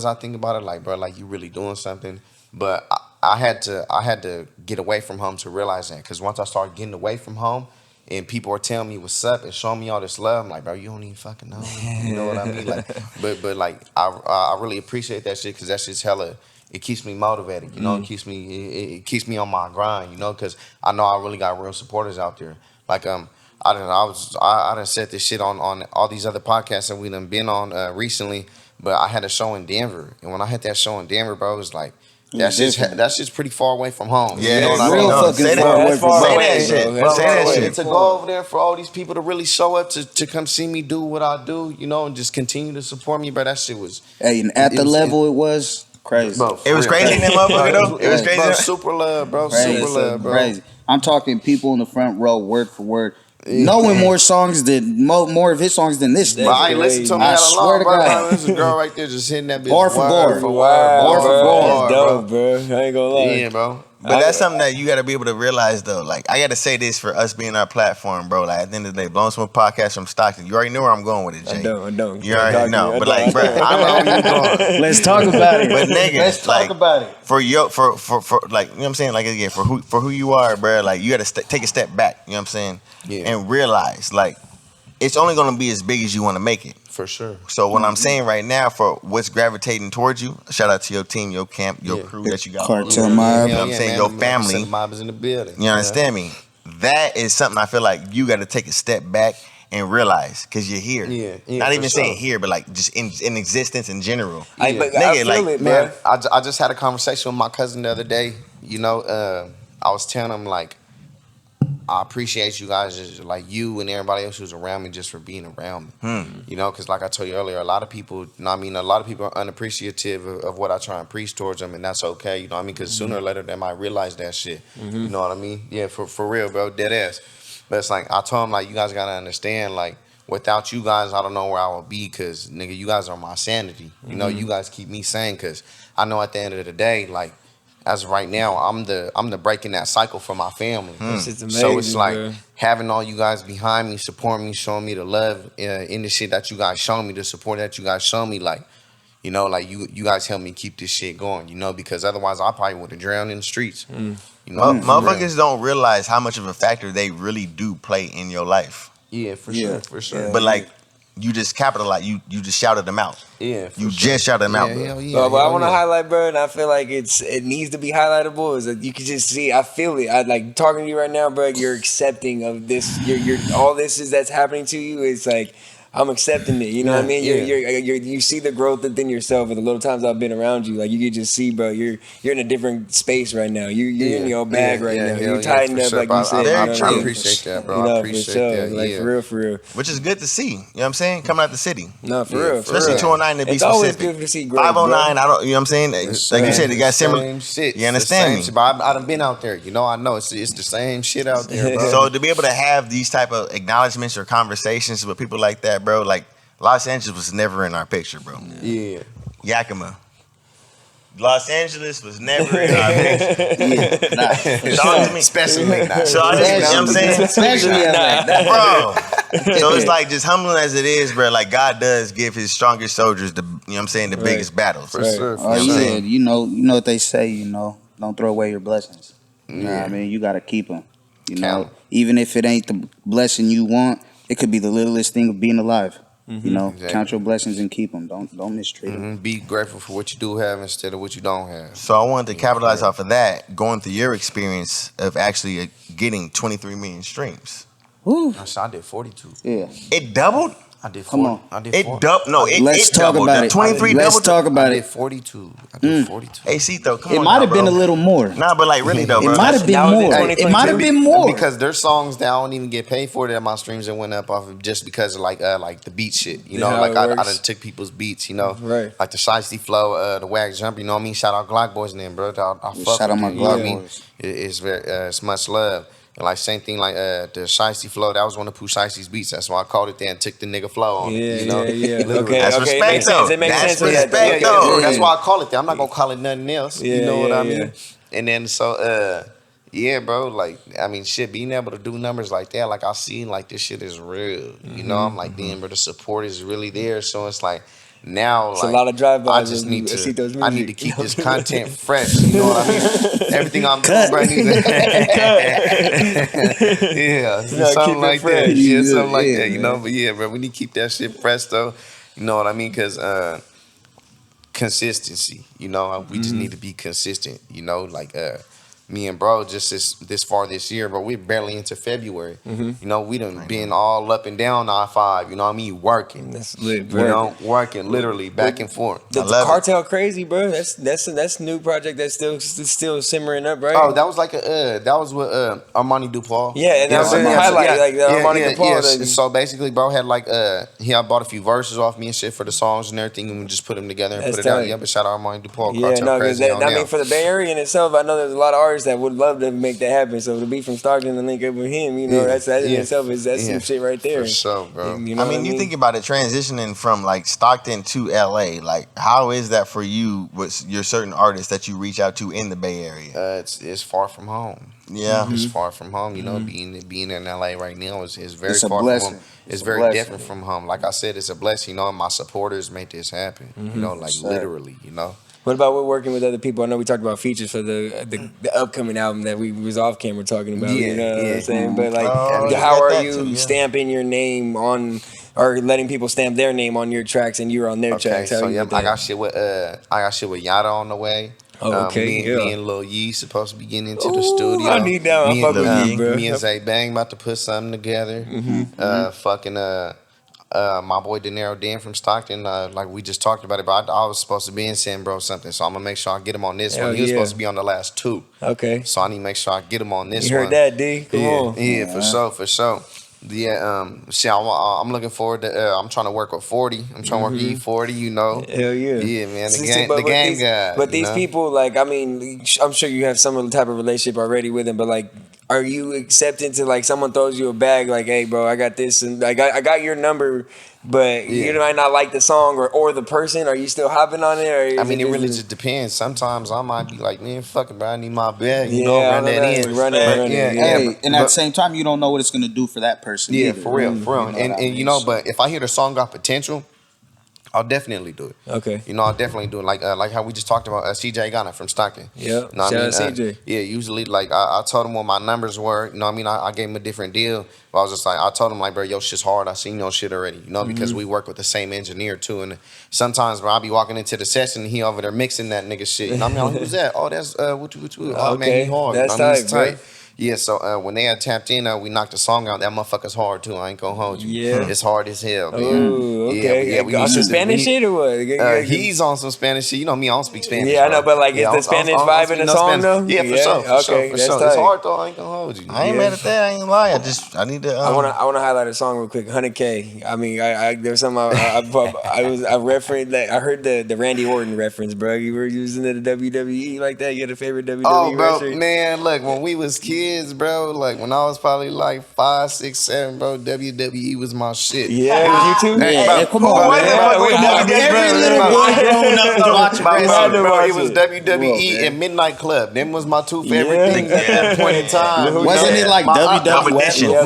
I think about it like, bro, like you really doing something. But I had to get away from home to realize that. Because once I started getting away from home and people are telling me what's up and showing me all this love, I'm like, bro, you don't even fucking know me. You know what I mean? Like, but like I really appreciate that shit because that shit's hella. It keeps me motivated, you know. It keeps me on my grind, you know, because I know I really got real supporters out there. Like I done said this shit on all these other podcasts that we done been on recently. But I had a show in Denver, and when I had that show in Denver, bro, it was like that's just pretty far away from home. Yeah, you know what I real mean? fucking say far that, away from far say away, that shit. bro. Bro, Say that bro, shit. and to go over there for all these people to really show up to come see me do what I do, you know, and just continue to support me, bro, that shit was Hey, and at the level it was crazy. bro, for It was real, crazy in that motherfucker, though. It was bro, crazy. super love, bro, Crazy. super love, bro. Crazy. I'm talking people in the front row, word for word, knowing more songs than more of his songs than this. But I ain't listened to him I that swear long, to bro. God. There's a girl right there just hitting that bitch Bar for bar. word for Wow, word, for bro, bar, that's bro. dope, bro. I ain't gonna lie. Yeah, bro. But that's something that you got to be able to realize, though. Like, I got to say this for us being our platform, bro. Like, at the end of the day, Blowing Smoke Podcast from Stockton. You already know where I'm going with it, Jay. I don't. You already know. But, like, bro, I know where you going. Let's talk about it. but nigga, Let's like, talk about it. for like, you know what I'm saying? Like, again, for who you are, bro, like, you got to take a step back, you know what I'm saying? Yeah. And realize, like, it's only going to be as big as you want to make it. For sure. So what I'm saying right now, for what's gravitating towards you, shout out to your team, your camp, your crew that you got. Cartel Mob. You know what I'm saying? Your family. The mob is in the building. You understand me? That is something I feel like you got to take a step back and realize, because you're here. Yeah, Not for even saying sure. here, but like just in existence in general. I Nigga, feel like, it, Man, man. I just had a conversation with my cousin the other day. You know, I was telling him like, I appreciate you guys, just like you and everybody else who's around me, just for being around me. You know, because like I told you earlier, a lot of people, you know what I mean, a lot of people are unappreciative of what I try and preach towards them, and that's okay. You know what I mean? Because sooner or later they might realize that shit. You know what I mean? Yeah, for real, bro, dead ass. But it's like I told him, like, you guys gotta understand, like, without you guys, I don't know where I would be, because nigga, you guys are my sanity. You know, you guys keep me sane, because I know at the end of the day, like, as of right now, I'm the breaking that cycle for my family. This is amazing, So it's like bro. having all you guys behind me, supporting me, showing me the love in the shit that you guys show me, the support that you guys show me, like, you know, like you guys help me keep this shit going, you know, because otherwise I probably would have drowned in the streets. You know, motherfuckers don't realize how much of a factor they really do play in your life. Yeah, for sure, for sure. But like, you just capitalize, you just shouted them out. Yeah, for You sure. just shouted them out, bro. Hell yeah, But I hell want to yeah. highlight, bro, and I feel like it needs to be highlightable. Is that you can just see, I feel it. I like talking to you right now, bro. You're accepting of this. You're all this is that's happening to you. It's like I'm accepting it. You know what I mean? You see the growth within yourself. And the little times I've been around you, like you can just see, bro, you're in a different space right now. You're in your bag right now. You're tightened up, like you said. I appreciate that, bro. I appreciate that. Like for real. Which is good to see. You know what I'm saying? Coming out the city. No, for real. Especially 209 to be it's specific. always good to see growth. 509, I don't. You know what I'm saying? Like you said, they got similar shit. You understand me? But I done been out there. You know, I know it's the same shit out there, bro. So to be able to have these type of acknowledgments or conversations with people like that, bro, like Los Angeles was never in our picture, bro. Yeah. Yakima. Los Angeles was never in our picture. Especially not. So I just, you know what I'm saying? Especially bro. So it's like just humbling as it is, bro. Like God does give his strongest soldiers the, you know what I'm saying, the biggest battles. For sure. You know what they say, don't throw away your blessings. You know what I mean? You got to keep them. You know, even if it ain't the blessing you want, it could be the littlest thing of being alive. You know, count your blessings and keep them. Don't mistreat them. Be grateful for what you do have instead of what you don't have. So I wanted to capitalize off of that, going through your experience of actually getting 23 million streams. Woo. I did 42. Yeah. It doubled? I did 40. Come on. I did 40. It doubled. No, Let's it talk doubled. about it. 23 Let's doubled. talk about I it. did 42. I did 42. Hey, Acito, come It on. might have bro. been a little more. Nah, but like really though, bro. It might have been That was in more. 2022? It might have been more. Because there's songs that I don't even get paid for that my streams that went up off of just because of like the beat shit. You know, Yeah, like how I it done works. took people's beats, you know. Right. Like the Shiesty Flow, the Wag Jump, you know what I mean? Shout out Glock Boys and them, bro. I fuck Shout out with my them, you know what I Glock mean? Boys. It's very it's much love. And like same thing like the Shiesty Flow, that was one of Pooh Shiesty's beats. That's why I called it there and took the nigga flow on it. You know? Yeah. Okay, That's okay. respect, It makes sense. It makes That's sense. with that. respect, Okay, though. okay. That's why I call it that. I'm not gonna call it nothing else. Yeah, You know what yeah, I mean? yeah. And then so yeah, bro, like I mean shit, being able to do numbers like that, like I see like this shit is real. You know, I'm like, damn, bro, the support is really there. So it's like now It's like a lot of drive-bys I just of need Acito's to I need to music. keep this content fresh. You know what I mean? Everything I'm doing, bro, needs yeah, keep something it like fresh. that. Yeah, something like Yeah, that. You know, but yeah, bro, we need to keep that shit fresh though. You know what I mean? Because consistency. You know, we just need to be consistent. You know, like me and bro, just this far this year, but we're barely into February. You know, we done been all up and down I-5. You know what I mean? Working. That's lit, You bro. know, working literally back and forth. The I love Cartel Crazy, bro. That's a new project that's still simmering up, right? Oh, that was like that was with Armani DuPaul. Yeah, and that was the highlight, like the Armani DuPaul. Yeah. So basically, bro had like I bought a few verses off me and shit for the songs and everything, and we just put them together and That's put it out. tight. Yeah, but shout out Armani DuPaul. Yeah, Cartel no, because Crazy I on mean, now. for the Bay Area in itself, I know there's a lot of artists that would love to make that happen. So to be from Stockton and link up with him, you know, that in itself that's some shit right there. For sure, bro. You know I mean, you think about it, transitioning from like Stockton to LA, like how is that for you with your certain artists that you reach out to in the Bay Area? It's far from home. Yeah. It's far from home. You know, being in LA right now is very It's a far blessing. from home. It's It's a very blessing. different from home. Like I said, it's a blessing. You know, my supporters make this happen. You know, like literally. You know. What about we're working with other people? I know we talked about features for the upcoming album that we was off camera talking about. You know what I'm saying? But like, Oh, how got are that you too, yeah. stamping your name on, or letting people stamp their name on your tracks and you're on their Okay, tracks? How so you yeah, with I that? got shit with Yada on the way. Oh, okay, Me and Lil Yee supposed to be getting into the Ooh, studio. I need that one. Me I fuck and, with you, bro. Me and Zay Bang about to put something together. My boy De Niro Dan from Stockton, like we just talked about it, but I was supposed to be in San Bro something, so I'm gonna make sure I get him on this Hell one. He was yeah. supposed to be on the last two, Okay. so I need to make sure I get him on this You one. heard that, D? Come yeah, on. yeah, for sure. Yeah, shit, I'm looking forward to. I'm trying to work with 40. I'm trying to work with E40. You know. Hell yeah. Yeah, man. See, The game guy. But you these know? people, like, I mean, I'm sure you have some type of relationship already with them, but like, are you accepting to like someone throws you a bag, like, hey, bro, I got this, and I got your number, but you might not like the song or the person. Are you still hopping on it? Or I mean, it really just just depends. Sometimes I might be like, man, fuck it, bro. I need my bag. You Yeah, know, I run know that that. in. Run it, But run it, yeah, yeah. Hey, but- and at the but- same time, you don't know what it's gonna do for that person. Yeah, either. for real, for real. You know what I And mean? you know, So- but if I hear the song got potential, I'll definitely do it. Okay. You know, I'll definitely do it. Like how we just talked about CJ Ghana from Stockton. Yep. You know what Shout I mean? out CJ. Yeah, usually like I told him what my numbers were. You know what I mean? I gave him a different deal. But I was just like, I told him like, bro, your shit's hard. I seen your shit already. You know, because we work with the same engineer too. And sometimes, bro, I'll be walking into the session and he over there mixing that nigga shit. You know what I mean? Like, who's that? Oh, that's what you. Oh, man, Okay. he hard. That's You know what I mean? tight, It's bro. tight. Yeah, so when they had tapped in, we knocked the song out. That motherfucker's hard too. I ain't gonna hold you. Yeah. It's hard as hell, man. Oh, okay. Yeah, we on some Spanish shit or what? He's on some Spanish shit. You know me, I don't speak Spanish. Yeah, I know, bro. but like, is the Spanish vibe in the song though? Yeah, for sure. For Okay, sure. that's It's hard though. I ain't gonna hold you. I ain't mad at that. I ain't gonna lie. I need to. I wanna highlight a song real quick. 100K. I mean, there's something I referenced. Like, I heard the Randy Orton reference, bro. You were using the WWE like that. You had a favorite WWE bro, wrestler? man, look, when we was kids, bro, like when I was probably like 5, 6, 7, bro, WWE was my shit. Yeah, it was you too. Yeah, come on, man. Every little boy growing up was watching wrestling. Bro, it was WWE and Midnight Club. Them was my two favorite things at that point in time. Wasn't it like WWE?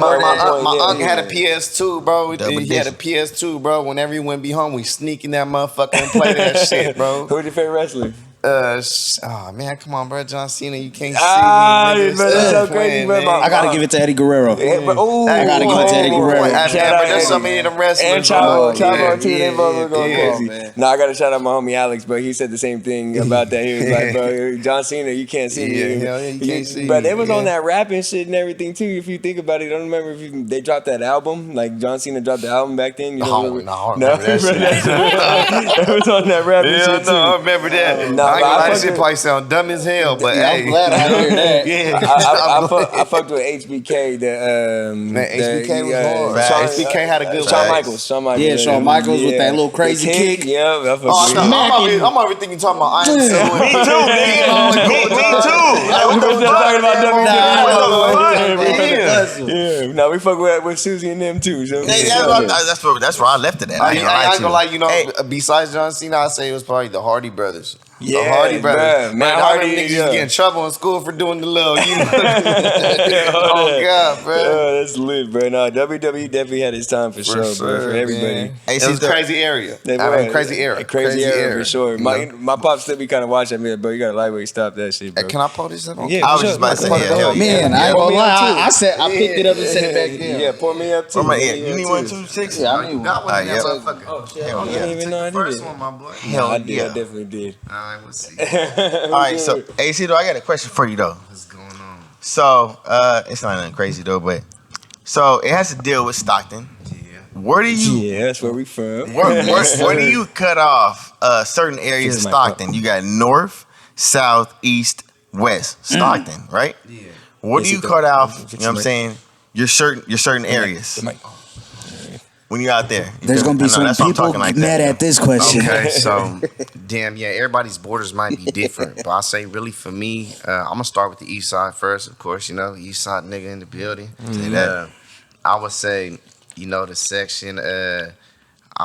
My uncle had a PS2, bro. He had a PS2, bro. Whenever he went be home, we sneak in that motherfucker and play that shit, bro. Who's your favorite wrestler? Man, come on, bro. John Cena, you can't see me. That's so crazy, bro. I gotta give it to Eddie Guerrero. I gotta give it to Eddie Guerrero. There's so many of them wrestlers. And Chavo too. They both were going crazy. No, I gotta shout out my homie Alex, bro. He said the same thing about that. He was like, bro, John Cena, you can't see me. Yeah, you can't see me. But they was on that rapping shit and everything too. If you think about it, I don't remember if they dropped that album. Like John Cena dropped the album back then. No, I remember that shit. It was on that rapping shit too. I remember that. That shit probably sound dumb as hell, but hey. I'm glad I hear that. Yeah, I fucked with HBK. HBK was hard. HBK had a good Shawn Michaels. Yeah, Shawn Michaels with that little crazy kick. Yeah, I'm already thinking talking about Iron Silver. Me too, nigga. Me too. Yeah, no, we fuck with Susie and them too. So That's where I left it at. I ain't gonna lie, besides John Cena, I'd say it was probably the Hardy brothers. Yeah, the Hardy brothers. Man, Hardy niggas used to get in trouble in school for doing the little, Oh God, bro. Oh, that's lit, bro. No, WWE definitely had its time for sure, bro. For everybody. It was a crazy area. Crazy era. Crazy era for sure. My pops still be kind of watching me, bro. You gotta like where you stop that shit, bro. Can I pull this up? Yeah, I was just about to say, man, I ain't gonna lie. I picked it up and set it back down. Yeah, pour me up too. You need one too, 6? Yeah, I need one. Got one in that Yep. motherfucker. Oh shit, I didn't even know I did First it. one, my boy. No, I did. I definitely did. All right, we'll see. All right, so Acito, I got a question for you though. What's going on? So it's not nothing crazy though, but so it has to deal with Stockton. Yeah. Where do you? Yeah, that's where we from. Where do you cut off certain areas of Stockton? You got north, south, east, west. Stockton, right? Yeah. What do you cut off? You know what I'm saying? Your certain areas. When you're out there, There's gonna be some people mad at this question. Okay, so damn, yeah, everybody's borders might be different, but I say really for me, I'm gonna start with the east side first, of course. You know, east side nigga in the building. I would say, the section. I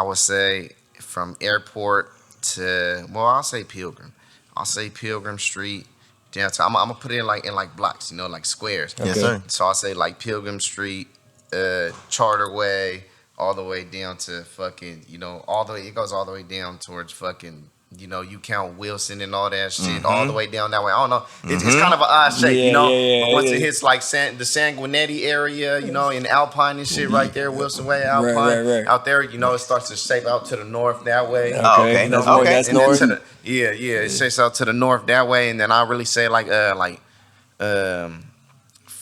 would say from airport to I'll say Pilgrim. I'll say Pilgrim Street downtown. I'm gonna put it in like blocks, like squares. Okay. Yes, sir. So I'll say like Pilgrim Street, Charterway, all the way down to fucking, all the way, it goes all the way down towards fucking, you count Wilson and all that shit, all the way down that way. I don't know. It's kind of an odd shape, but once it hits like the Sanguinetti area, in Alpine and shit right there, Wilson Way, Alpine, right. out there, it starts to shape out to the north that way. Okay, that's north. It shapes out to the north that way, and then I really say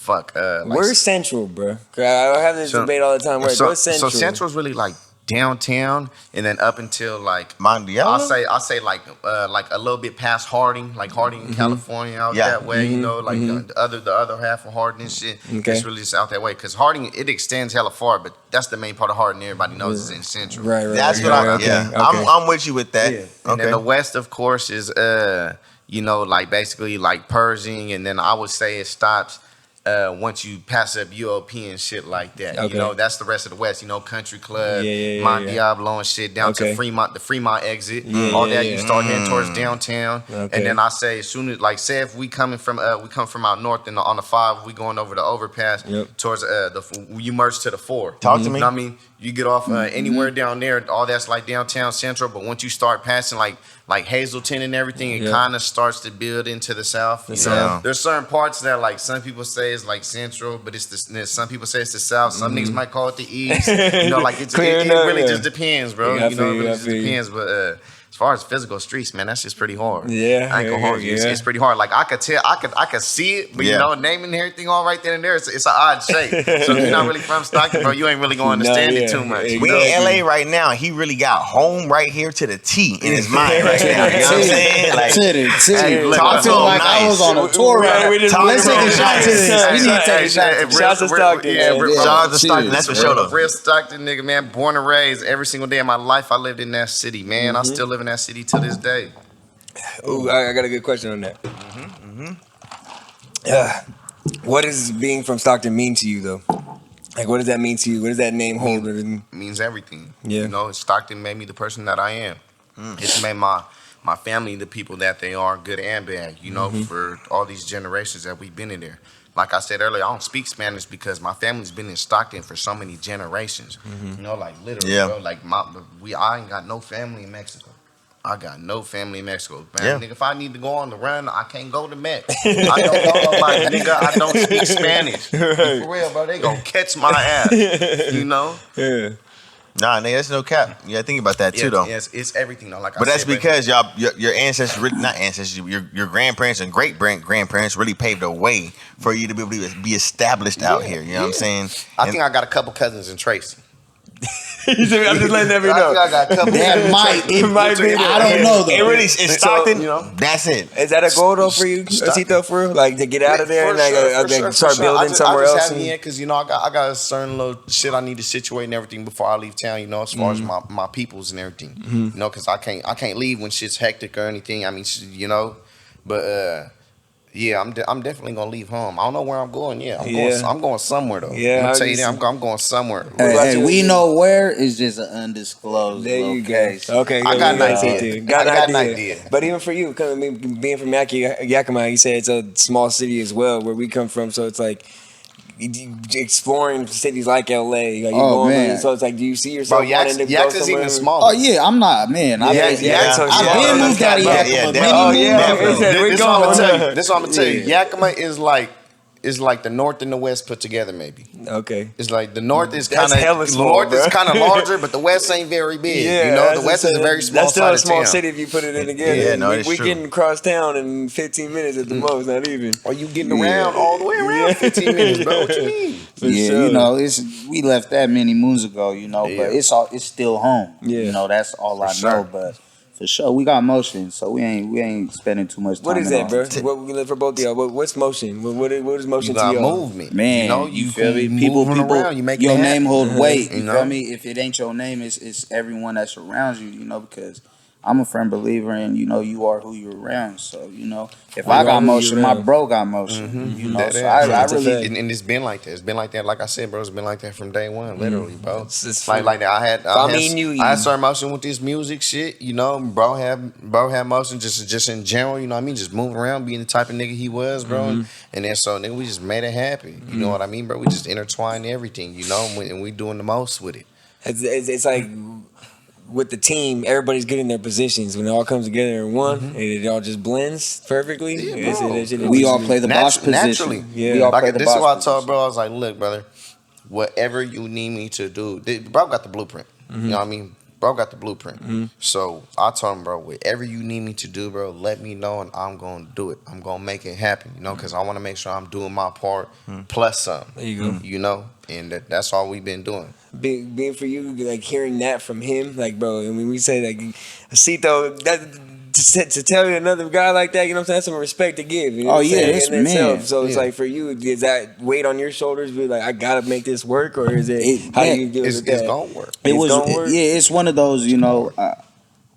where's Central, bro? I have this debate all the time. Where's Central? So Central's really like downtown, and then up until like Mondial. I'll say like a little bit past Harding, like Harding, California, out that way. The other half of Harding and shit. Okay. It's really just out that way because Harding it extends hella far, but that's the main part of Harding. Everybody knows is in Central. Right. That's what I'm with you with that. Yeah. And then the west, of course, is basically like Pershing, and then I would say it stops. Once you pass up UOP and shit like that, Okay. That's the rest of the West. Country Club, Yeah. Mont Diablo and shit down to Fremont, the Fremont exit, all that. You start heading towards downtown, and then I say as soon as say if we come from out north and on the 5, we going over the overpass towards you merge to the 4. Talk to me. You know what I mean? You get off anywhere down there, all that's like downtown Central. But once you start passing like Hazleton and everything, it kind of starts to build into the south. There's certain parts that like some people say is like Central, but some people say it's the south. Some niggas might call it the east. It really just depends, bro. Yeah, it really just depends. But as far as physical streets, man, that's just pretty hard. Yeah, I ain't gonna hold you. It's pretty hard. Like I could see it, but you know, naming everything all right then and there, it's an odd shape. So if you're not really from Stockton, bro, you ain't really gonna understand it too much. We in LA right now. He really got home right here to the T in his mind right now. You know what I'm saying? Like, I feel like I was on a tour. Let's take a shot to this. We need to take a shot. Shout to Stockton. Shout out to Stockton. That's for sure though. Real Stockton nigga, man. Born and raised. Every single day of my life, I lived in that city, man. I still live in that city to this day. Ooh, I got a good question on that. What does being from Stockton mean to you, though? Like, what does that mean to you? What does that name hold? It means everything. Yeah. You know, Stockton made me the person that I am. It's made my family the people that they are, good and bad, you know, for all these generations that we've been in there. Like I said earlier, I don't speak Spanish because my family's been in Stockton for so many generations. You know, like literally, bro. Like I ain't got no family in Mexico. I got no family in Mexico. Man, nigga, if I need to go on the run, I can't go to Mex. I don't know nobody, nigga. I don't speak Spanish. For real, bro. They gonna catch my ass. You know? Yeah. Nah, nigga, that's no cap. You gotta think about that too, though. Yes, it's everything, though. But that's because your ancestors, not ancestors, your grandparents and great grandparents really paved the way for you to be able to be established out here. You know what I'm saying? I think I got a couple cousins in Tracy. I'm just letting everyone know. I got a couple. That might be. I don't know though. It really is Stockton. You know, that's it. Is that a goal though for you, Acito, for real? Like to get out of there and start building somewhere else? I just have because you know I got a certain little shit I need to situate and everything before I leave town. You know, as far as my peoples and everything. You know, because I can't leave when shit's hectic or anything. I mean, you know, but. Yeah, I'm definitely gonna leave home. I don't know where I'm going. I'm going somewhere though. Yeah, I'm gonna tell you that I'm going somewhere. Hey, we know where. It's just an undisclosed. There you location. go. Okay, I got an idea. But even for you, being from Yakima, you said it's a small city as well, where we come from. So it's like exploring cities like LA. Like man. So it's like, do you see yourself wanting to go Yak's is somewhere? even smaller. Oh yeah, I'm not, man. I've been moved out of Yakima. This is what I'm gonna tell you. Yakima is like the north and the west put together, maybe. Okay. It's like the north is kind of larger, but the west ain't very big. Yeah, you know, the west is a very small. That's still a small town. city if you put it in together. Yeah, no, it's we true. getting across town in 15 minutes at the most, not even. Or you getting around all the way around 15 minutes, bro? What you mean? You know, we left that many moons ago, you know, but it's still home. Yeah. You know, that's all I know, but. For sure, we got motion, so we ain't spending too much time. What is that, bro? What we live for both of y'all? What's motion? What is motion to y'all? Movement, man. You know, you feel me? People, around, you make your name hold weight. You know? Feel me? If it ain't your name, it's everyone that surrounds you. You know, because I'm a firm believer in, you know, you are who you're around. So, you know, if I got motion, my bro got motion. You know, so I really... And it's been like that. It's been like that. Like I said, bro, it's been like that from day one, literally, bro. It's like that. I started motion with this music shit, you know. Bro had motion just in general, you know what I mean? Just moving around, being the type of nigga he was, bro. And then so, nigga, we just made it happen. You know what I mean, bro? We just intertwined everything, you know, and we doing the most with it. It's like... with the team, everybody's getting their positions. When it all comes together in one, and it all just blends perfectly. We all play the boss position. Naturally. Yeah. This is what I told bro. I was like, look, brother, whatever you need me to do, bro got the blueprint. You know what I mean? Bro got the blueprint. So I told him, bro, whatever you need me to do, bro, let me know and I'm going to do it. I'm going to make it happen, you know, because I want to make sure I'm doing my part plus some. There you go. You know, and that's all we've been doing. Being for you, like hearing that from him, like, bro, I mean, we say, like, Acito, to tell you another guy like that, you know what I'm saying? That's some respect to give. You know it's man. So it's like for you, is that weight on your shoulders? Be like, I gotta make this work, or is it? How do you deal with that? It's gonna work. It's one of those. You know,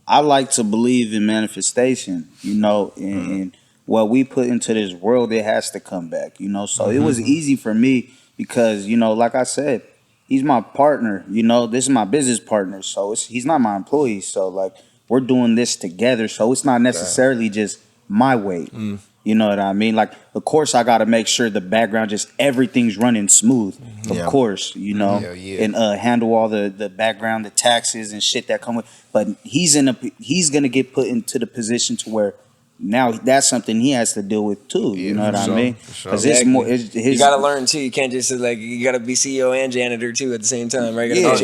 I like to believe in manifestation. You know, and what we put into this world, it has to come back. You know, so it was easy for me because, you know, like I said, he's my partner. You know, this is my business partner. So he's not my employee. So like. We're doing this together, so it's not necessarily just my weight. You know what I mean? Like, of course, I got to make sure the background, just everything's running smooth. Of course, you know, and handle all the background, the taxes and shit that come with. But he's gonna get put into the position to where now that's something he has to deal with too. You know what I mean? Because it's more. You gotta learn too. You can't just like you gotta be CEO and janitor too at the same time, right? Yeah,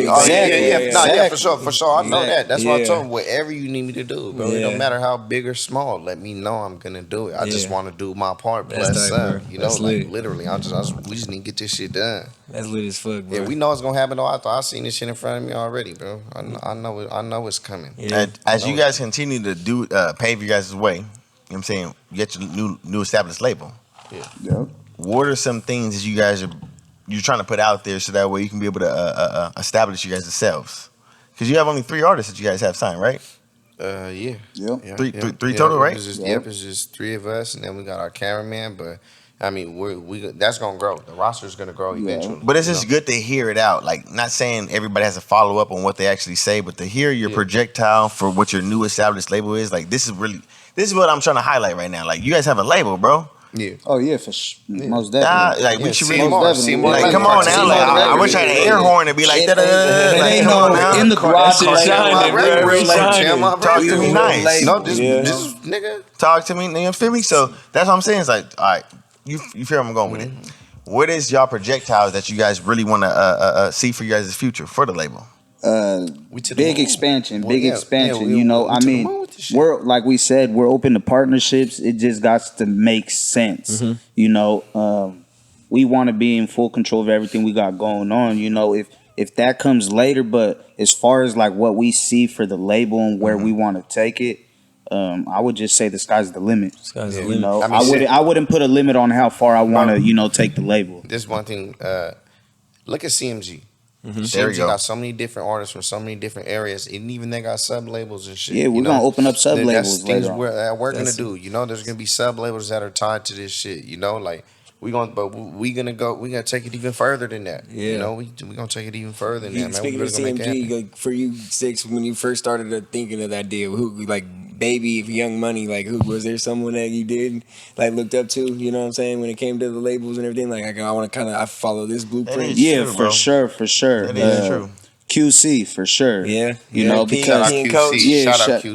for sure. I know that. That's why I told him whatever you need me to do, bro. It don't matter how big or small. Let me know I'm gonna do it. I just want to do my part. Bless up, you know, like literally. We just need to get this shit done. That's lit as fuck, bro. Yeah, we know it's gonna happen though. I seen this shit in front of me already, bro. I know it's coming. Yeah. As you guys continue to do pave your guys' way, you know what I'm saying, get your new established label. Yeah. What are some things that you guys you're trying to put out there so that way you can be able to establish you guys yourselves? Because you have only 3 artists that you guys have signed, right? Yeah. Three total, right? It's just 3 of us, and then we got our cameraman. But I mean, we that's gonna grow. The roster's gonna grow eventually. But it's just good to hear it out. Like, not saying everybody has to follow up on what they actually say, but to hear your projectile for what your new established label is, like, this is what I'm trying to highlight right now. Like, you guys have a label, bro. Yeah. Oh yeah, most definitely. Like we should really more. Like, come on now. Like, I wish I had an air horn to be like that. Like, come on now. In the garage, Talk to me nice. No, this nigga. Talk to me. You feel me? So that's what I'm saying. It's like, all right, you feel where I'm going with it. What is y'all projectiles that you guys really want to see for you guys' future for the label? Big expansion. You know, I mean, we're like we said, we're open to partnerships. It just got to make sense. You know, we want to be in full control of everything we got going on. You know, if that comes later, but as far as like what we see for the label and where we want to take it, I would just say the sky's the limit. You know, I wouldn't put a limit on how far I want to take the label. This one thing. Look at CMG. CMG got so many different artists from so many different areas, and even they got sub labels and shit. Yeah, we're gonna open up sub labels later. We're gonna do. You know, there's gonna be sub labels that are tied to this shit. You know, like we gonna take it even further than that. Yeah. You know, we gonna take it even further than that, man. Speaking of CMG, like for you, Six, when you first started thinking of that deal, who like Baby, Young Money, like who was there someone that you did like looked up to? You know what I'm saying? When it came to the labels and everything, like I want to I follow this blueprint. Yeah, for sure. That is true. QC for sure. Yeah, you know, because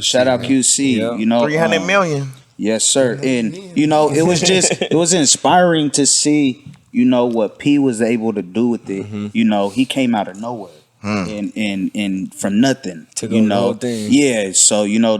shout out QC. Yeah. You know, 300 million. Yes, sir. And you know, it was inspiring to see, you know, what P was able to do with it. You know, he came out of nowhere and from nothing. You know, yeah. So you know,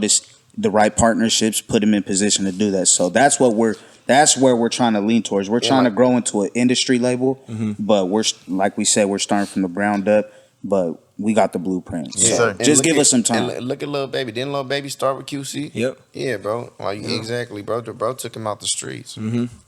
the right partnerships put him in position to do that. So that's where we're trying to lean towards. We're trying to grow into an industry label, but we're like we said, we're starting from the ground up. But we got the blueprint. So just give us some time. And look at Lil Baby. Didn't Lil Baby start with QC? Yep. Yeah, bro. Exactly, bro. Bro took him out the streets.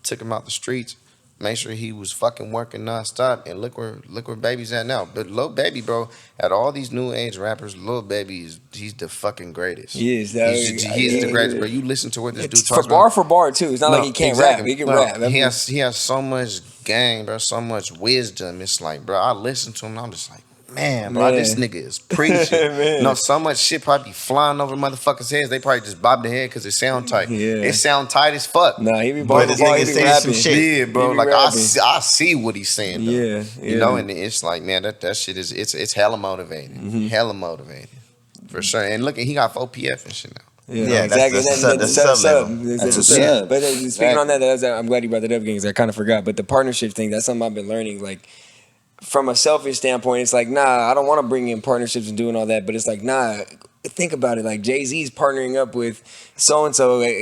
Took him out the streets. Made sure he was fucking working nonstop. And look where Baby's at now. But Lil Baby, bro, at all these new age rappers, Lil Baby he's the fucking greatest. He's the greatest, bro. You listen to what this dude talks for bar too. It's not like he can't rap. He can rap. He has so much gang, bro. So much wisdom. It's like, bro, I listen to him and I'm just like, man, bro, this nigga is preaching. No, so much shit probably be flying over motherfuckers' heads. They probably just bob their head because it sound tight. Yeah. It sound tight as fuck. Nah, he be saying some shit. Yeah, bro. Like I see what he's saying. Though. Yeah. You know, and it's like, man, that shit is it's hella motivating. Hella motivating. For sure. And look, he got 4 PF and shit now. Yeah, exactly. That's a sub. That's a sub. But speaking on that, I'm glad you brought that up again because I kind of forgot. But the partnership thing, that's something I've been learning. Like, from a selfish standpoint, it's like, nah, I don't want to bring in partnerships and doing all that. But it's like, nah, think about it. Like Jay-Z's partnering up with so and so. They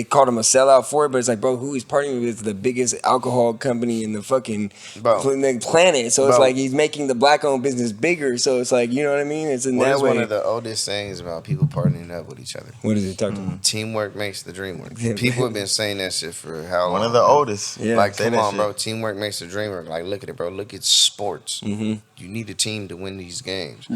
called him a sellout for it, but it's like, bro, who he's partnering with is the biggest alcohol company in the fucking planet. So it's like he's making the black-owned business bigger. So it's like, you know what I mean? It's in that way. One of the oldest sayings about people partnering up with each other? What is it? Talk to me. Teamwork makes the dream work. People have been saying that shit for how long? One of the oldest. Yeah. Like, come on, bro. Teamwork makes the dream work. Like, look at it, bro. Look at sports. You need a team to win these games.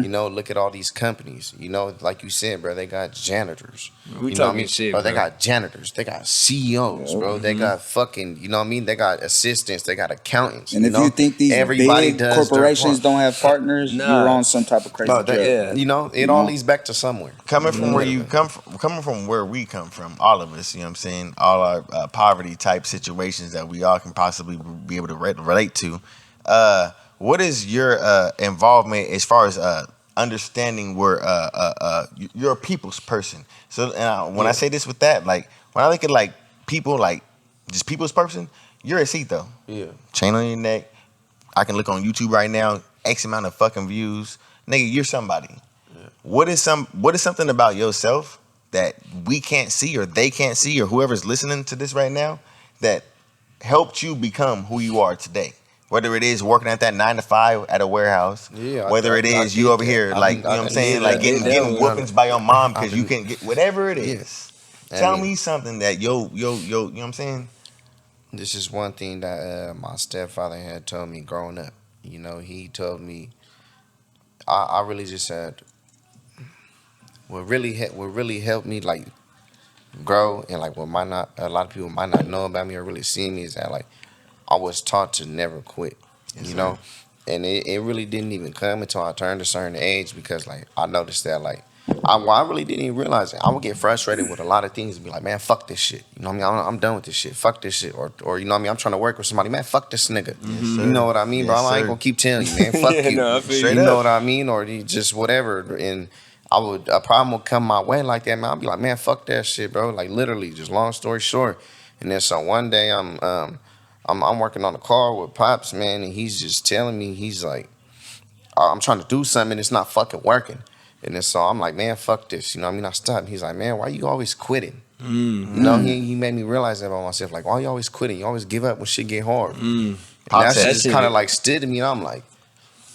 You know, look at all these companies. You know, like you said, bro, they got janitors. We talking shit, bro. They got janitors. They got CEOs, bro. They got fucking, you know what I mean? They got assistants. They got accountants. And if you think these big corporations don't have partners, you're on some type of crazy drug. You know, it all leads back to somewhere. Coming from where you come from, coming from where we come from, all of us, you know what I'm saying? All our poverty type situations that we all can possibly be able to relate to. What is your involvement as far as understanding where you're a people's person. So when I say this with that, like when I look at like people, like just people's person, you're a Acito. Yeah. Chain on your neck. I can look on YouTube right now, X amount of fucking views. Nigga, you're somebody. Yeah. What is something about yourself that we can't see or they can't see or whoever's listening to this right now that helped you become who you are today? Whether it is working at that 9 to 5 at a warehouse, whether it is you over here, like, you know what I'm saying, like getting whoopings by your mom because you can get whatever it is. Tell me something that you know what I'm saying? This is one thing that my stepfather had told me growing up. You know, he told me, I really just said, what really helped me like grow and like what might not a lot of people might not know about me or really see me is that like I was taught to never quit, you know, and it really didn't even come until I turned a certain age because like I noticed that like I really didn't even realize it. I would get frustrated with a lot of things and be like, man, fuck this shit. You know what I mean? I'm done with this shit. Fuck this shit. Or you know what I mean? I'm trying to work with somebody. Man, fuck this nigga. You know what I mean, bro? I ain't gonna keep telling you, man. Fuck you. No, you know what I mean? Or just whatever. And a problem would come my way like that, man. I'd be like, man, fuck that shit, bro. Like literally, just long story short. And then so one day I'm working on a car with Pops, man, and he's just telling me, he's like, I'm trying to do something and it's not fucking working. And then so I'm like, man, fuck this. You know what I mean? I stopped. He's like, man, why you always quitting? You know, he made me realize that about myself. Like, why you always quitting? You always give up when shit get hard. And that shit just kind of like stood to me. And I'm like,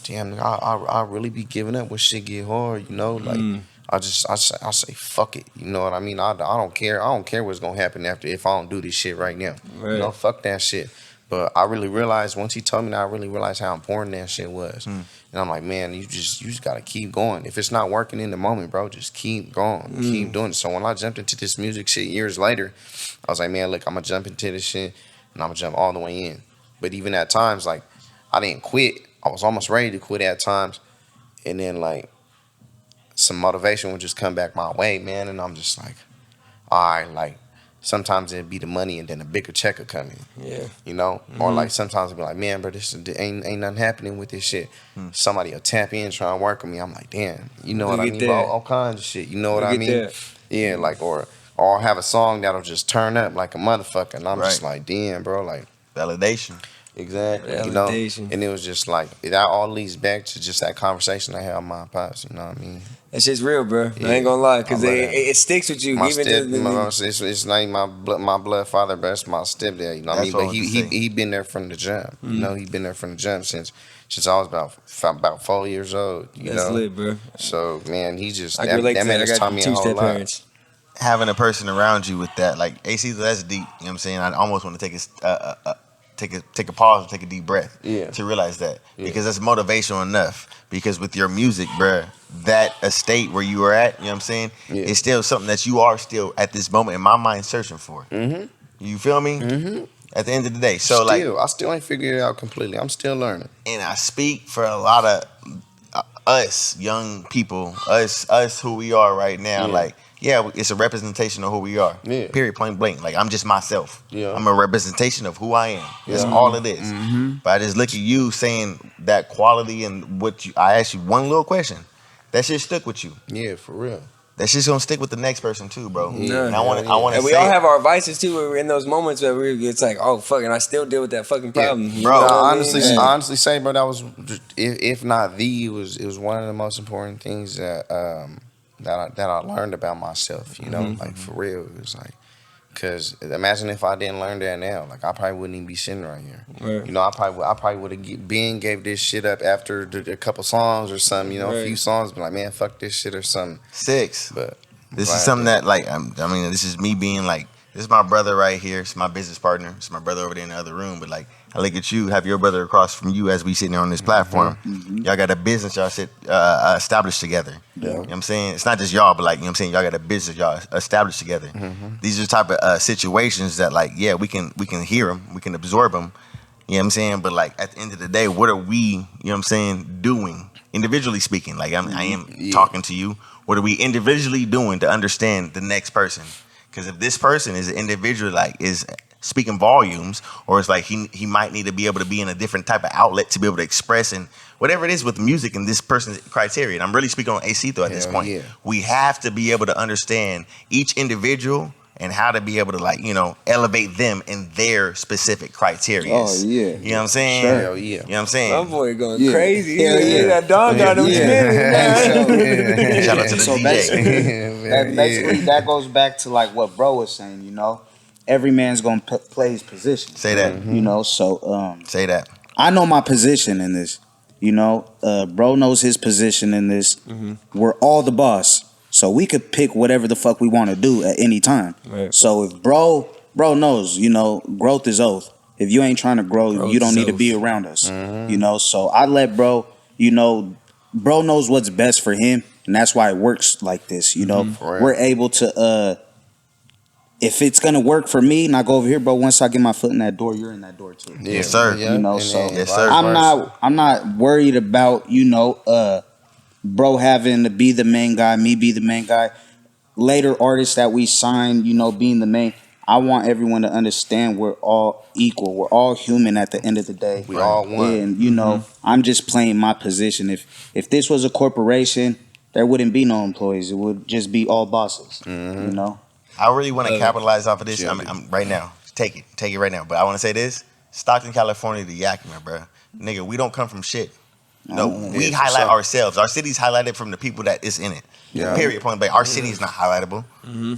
damn, I really be giving up when shit get hard, you know? Like, I say, fuck it. You know what I mean? I don't care. I don't care what's going to happen after if I don't do this shit right now. Right. You know, fuck that shit. But I really realized, once he told me that, I really realized how important that shit was. And I'm like, man, you just got to keep going. If it's not working in the moment, bro, just keep going. Keep doing it. So when I jumped into this music shit years later, I was like, man, look, I'm going to jump into this shit, and I'm going to jump all the way in. But even at times, like, I didn't quit. I was almost ready to quit at times. And then, like, some motivation would just come back my way, man. And I'm just like, all right, like, sometimes it'd be the money and then a bigger check would come in. Yeah. You know? Or like sometimes it'd be like, man, bro, this ain't nothing happening with this shit. Somebody will tap in, try and work with me. I'm like, damn, you know what I mean? Bro, all kinds of shit. You know what I mean? Yeah, like, or I'll have a song that'll just turn up like a motherfucker. And I'm just like, damn, bro, like. Validation. Exactly. Validation. You know? And it was just like, it all leads back to just that conversation I had with my pops, you know what I mean? That shit's real, bro. Yeah. I ain't gonna lie, because it sticks with you. It's not even my blood father, but it's my stepdad, you know what I mean? But he been there from the jump, you know? He been there from the jump since I was about 4 years old, you know? That's lit, bro. So, man, he just, that man has taught me a whole lot. Having a person around you with that, like, AC, that's deep, you know what I'm saying? I almost want to take a pause and take a deep breath to realize that because that's motivational enough. Because with your music, bruh, that estate where you were at, you know what I'm saying, it's still something that you are still at this moment in my mind searching for. You feel me? At the end of the day, so I still ain't figured it out completely. I'm still learning. And I speak for a lot of us young people, us who we are right now, like. Yeah, it's a representation of who we are. Yeah. Period, point blank. Like, I'm just myself. Yeah. I'm a representation of who I am. That's all it is. But I just look at you saying that quality and I asked you one little question. That shit stuck with you. Yeah, for real. That shit's gonna stick with the next person too, bro. Yeah. And I want to. And we all have our vices too. Where we're in those moments where it's like, oh fuck, and I still deal with that fucking problem, bro. I honestly say, bro, that was, if not it was one of the most important things that I learned about myself, you know, like for real. It was like, cause imagine if I didn't learn that now, like I probably wouldn't even be sitting right here. Right. You know, I probably would have gave this shit up after a couple songs or something. You know, a few songs, be like, man, fuck this shit or something. But this is something that like this is me being like, this is my brother right here. It's my business partner. It's my brother over there in the other room. But like, I look at you, have your brother across from you as we sitting there on this platform. Y'all got a business y'all established together. Yeah. You know what I'm saying? It's not just y'all, but like, you know what I'm saying? Y'all got a business y'all established together. These are the type of situations that like, yeah, we can hear them. We can absorb them. You know what I'm saying? But like, at the end of the day, what are we, you know what I'm saying, doing? Individually speaking. Like, I am talking to you. What are we individually doing to understand the next person? Because if this person is an individual, like, is speaking volumes, or it's like he might need to be able to be in a different type of outlet to be able to express and whatever it is with music and this person's criteria. And I'm really speaking on Acito at this point. Yeah. We have to be able to understand each individual and how to be able to, like, you know, elevate them in their specific criteria. Oh, yeah. You know what I'm saying? Sure. Hell yeah. You know what I'm saying? My boy going crazy. Hell yeah. That dog got him spinning. Shout out to the So DJ. basically, that goes back to like what bro was saying, you know? Every man's going to play his position. Say that. You know, so... Say that. I know my position in this. You know, bro knows his position in this. We're all the boss. So we could pick whatever the fuck we want to do at any time. Right. So if bro knows, you know, growth is oath. If you ain't trying to grow, you don't need to be around us. You know, so I let bro, you know, bro knows what's best for him, and that's why it works like this. You know, we're able to if it's gonna work for me and I go over here, bro, once I get my foot in that door, you're in that door too. Yes, sir. You know, so yes, sir. I'm not worried about, you know, bro having to be the main guy, me be the main guy. Later artists that we sign, you know, being the main. I want everyone to understand we're all equal. We're all human at the end of the day. We all one. And, you know, I'm just playing my position. If this was a corporation, there wouldn't be no employees. It would just be all bosses, you know? I really want to capitalize off of this. I'm right now. Take it right now. But I want to say this: Stockton, California, to Yakima, bro. Nigga, we don't come from shit. No, we highlight ourselves. Our city's highlighted from the people that is in it. Yeah. Period. Point blank. Our city is not highlightable.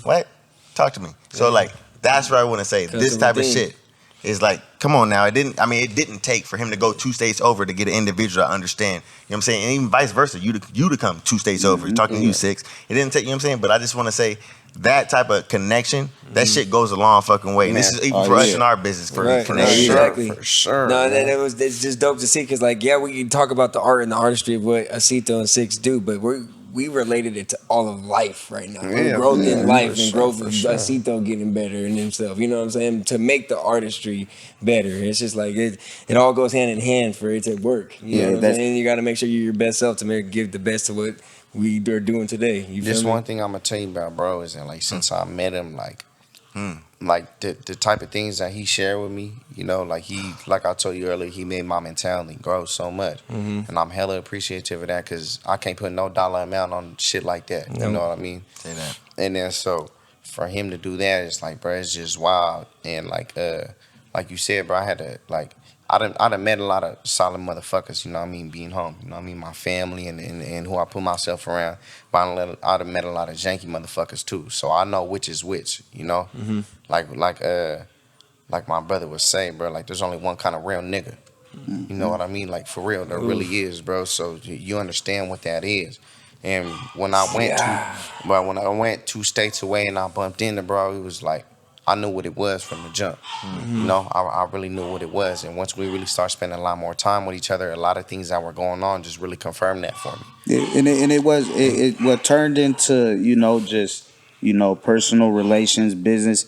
What? Talk to me. So like, that's what I want to say. This type of shit is like, come on now. It didn't take for him to go 2 states over to get an individual to understand. You know what I'm saying? And even vice versa. You to come 2 states over. You're talking to YoungSix. It didn't take. You know what I'm saying? But I just want to say, that type of connection, that shit goes a long fucking way. And this is even for us in our business, for connection. Exactly. For sure. No, it's just dope to see, because like, yeah, we can talk about the art and the artistry of what Acito and Six do, but we related it to all of life right now. Growth in life and growth of Acito getting better in himself. You know what I'm saying? To make the artistry better. It's just like it all goes hand in hand for it to work. You know what I'm saying? You got to make sure you're your best self to give the best of what we are doing today. This one thing I'm gonna tell you about, bro, is that like since I met him, like the type of things that he shared with me, you know, like like I told you earlier, he made my mentality grow so much, and I'm hella appreciative of that, because I can't put no dollar amount on shit like that. You know what I mean? Say that. And then so for him to do that, it's like, bro, it's just wild. And like you said, bro, I had to like. I done met a lot of solid motherfuckers, you know what I mean, being home, you know what I mean, my family and who I put myself around. But I done met a lot of janky motherfuckers too, so I know which is which, you know? Like my brother would say, bro, like there's only one kind of real nigga. You know what I mean? Like for real, there really is, bro. So you understand what that is. And when I went 2 states away and I bumped into bro, it was like, I knew what it was from the jump. You know, I really knew what it was. And once we really start spending a lot more time with each other, a lot of things that were going on just really confirmed that for me. It what turned into, you know, just, you know, personal relations, business.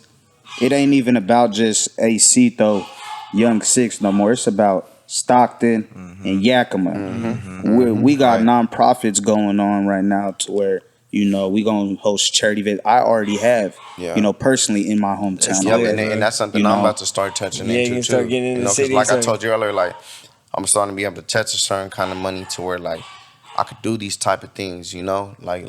It ain't even about just Acito, YoungSix no more. It's about Stockton and Yakima. We got nonprofits going on right now to where, you know, we gonna host charity events. I already have, you know, personally in my hometown. And that's something I'm about to start touching into too. You know, because like I told you earlier, like I'm starting to be able to touch a certain kind of money to where like I could do these type of things. You know, like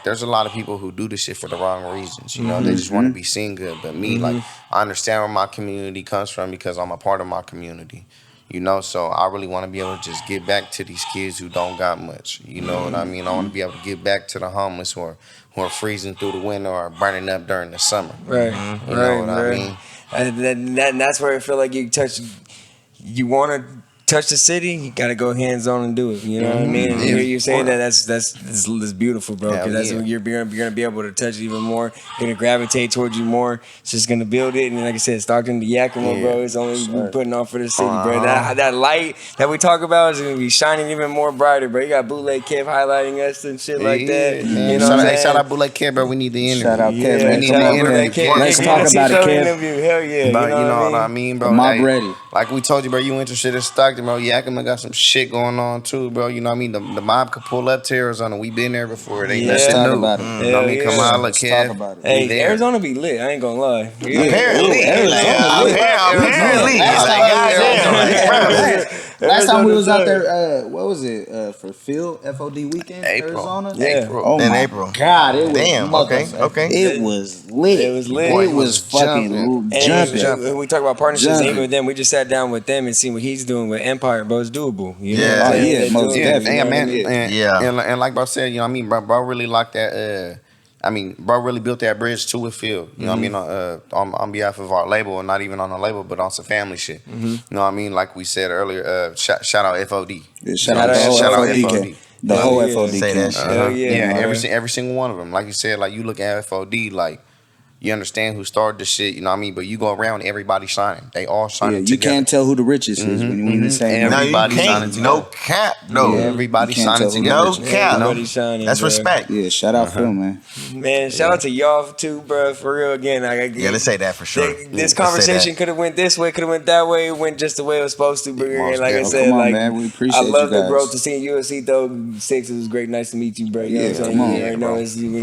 there's a lot of people who do this shit for the wrong reasons. You know, they just want to be seen good. But me, like I understand where my community comes from because I'm a part of my community. You know, so I really want to be able to just give back to these kids who don't got much. You know what I mean? I want to be able to give back to the homeless who are freezing through the winter or burning up during the summer. Right. You know what I mean? And that's where I feel like you want to touch the city, you gotta go hands on and do it. You know what I mean? And hear you saying that's beautiful, bro. Because that's when you're gonna be able to touch it even more. You're gonna gravitate towards you more. It's just gonna build it. And like I said, Stockton to Yakima, bro, it's only putting on for the city, bro. That light that we talk about is gonna be shining even more brighter, bro. You got Bootleg Kev highlighting us and shit like that. You know what I'm saying? Shout out Bootleg Kev, bro. We need the interview. Shout out Kev. We need the interview. Let's talk about it, Kev. Hell yeah. But you know what I mean, bro? Mob ready. Like we told you, bro, you interested in Stockton. Stockton, bro. Yakima got some shit going on too, bro. You know what I mean? The mob could pull up to Arizona. We been there before. It ain't nothing talk new. about it. You know what I mean? Come on, look, Let's Kev. talk about it. Hey, there. Arizona be lit. I ain't gonna lie. Apparently, apparently. Last time we was out there, what was it? For Field FOD weekend, Arizona. April. Oh my April. God, it was Okay. It was lit. It was lit. It was fucking jumping. We talk about partnerships, even with them. We just sat down with them and seen what he's doing with Empire, bro. It's doable. You know what I'm saying? Most definitely. And like bro said, you know what I mean? Bro really like that. Bro really built that bridge to a field. You know what I mean? On behalf of our label, and not even on the label, but on some family shit. You know what I mean? Like we said earlier, shout out FOD. Shout out FOD. The whole FOD. Say that shit. Every single one of them. Like you said, like you look at FOD, like you understand who started the shit, you know what I mean? But you go around, everybody shining. They all shining together. You can't tell who the richest is when you say everybody shining together. No cap, no. Everybody shining together. No cap. Everybody shining. That's bro. respect. Yeah, shout out Phil, man. Man, shout out to y'all too, bro. For real, again. Let's say that for sure. This conversation could have went this way, could have went that way. It went just the way it was supposed to. But like I said, come on, man. We appreciate I love you guys. the growth to seeing you at YoungSix. It was great, nice to meet you, bro. You know what I'm saying? come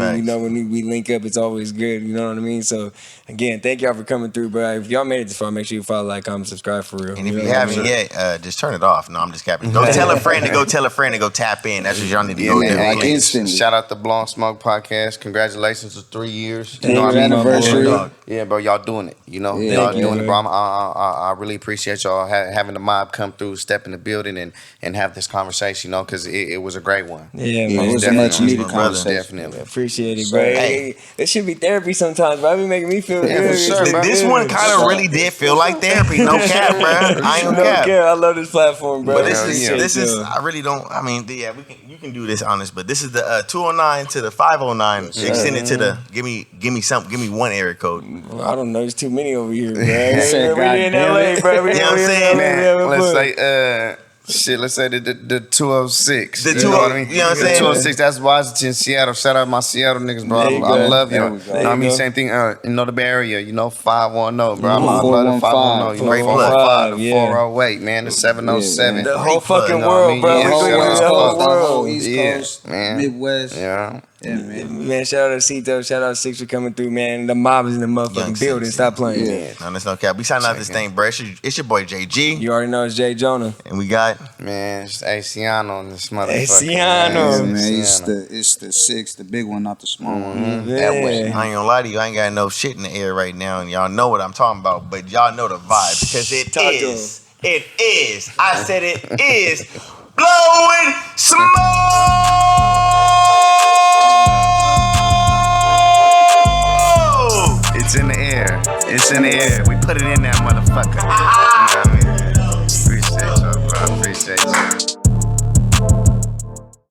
on, You know, when we link up, it's always good. You know what I mean? So again, thank y'all for coming through, bro. If y'all made it this far, make sure you follow, like, comment, subscribe for real. And if you haven't yet, just turn it off. No, I'm just capping. Go tell a friend to go tell a friend to go tap in. That's what y'all need to go do. Like instantly. Shout out to Blowing Smoke Podcast. Congratulations to 3 years. You know what I mean? Anniversary. Yeah, bro, y'all doing it. You know, Yeah, y'all doing it, bro. I really appreciate y'all having the mob come through, step in the building, and have this conversation. You know, because it was a great one. Yeah, It was a much needed conversation. Definitely. Appreciate it, bro. Hey. It should be therapy sometimes, bro. It be making me feel good. for sure, bro. This one kind of really did feel like therapy. No cap, bro. I ain't No cap. care. I love this platform, bro. But this is. I really don't. I mean, yeah, you can do this honest, but this is the 209 to the 509. Extended to the give me one area code. I don't know. There's too many over here, bro. said, We in LA, bro. You know what I'm saying, Man, let's say let's say the 206. The you know what I mean? you know what I'm The saying? 206, that's Washington, Seattle. Shout out my Seattle niggas, bro. There you I go. love y'all. There we go. You know what I mean? Same thing, the Bay Area, 510, bro. I'm 415. 510. 415, yeah. 408, man. The 707. The whole fucking You know what I mean? world, bro. Yeah, We whole going West the whole Coast, the whole world. East Yeah, Coast, man. Midwest. Yeah. Yeah, man. Man, shout out to Acito, shout out to Six for coming through, man. The mob is in the motherfucking YoungSix, building. Stop playing. Yeah. No, that's no cap. We signed out this thing, bro. It's your boy JG, You already know it's Jay Jonah. and we got. Man, it's Aciano on this motherfucker. Aciano. Yeah, Man. man. It's the 6, the big one, not the small one. That way. I ain't gonna lie to you, I ain't got no shit in the air right now, and y'all know what I'm talking about, but y'all know the vibe, because it Talk to is, I said it is, blowing smoke! It's in the air. It's in the air. We put it in that motherfucker. You know what I mean? Appreciate y'all, bro. Appreciate you.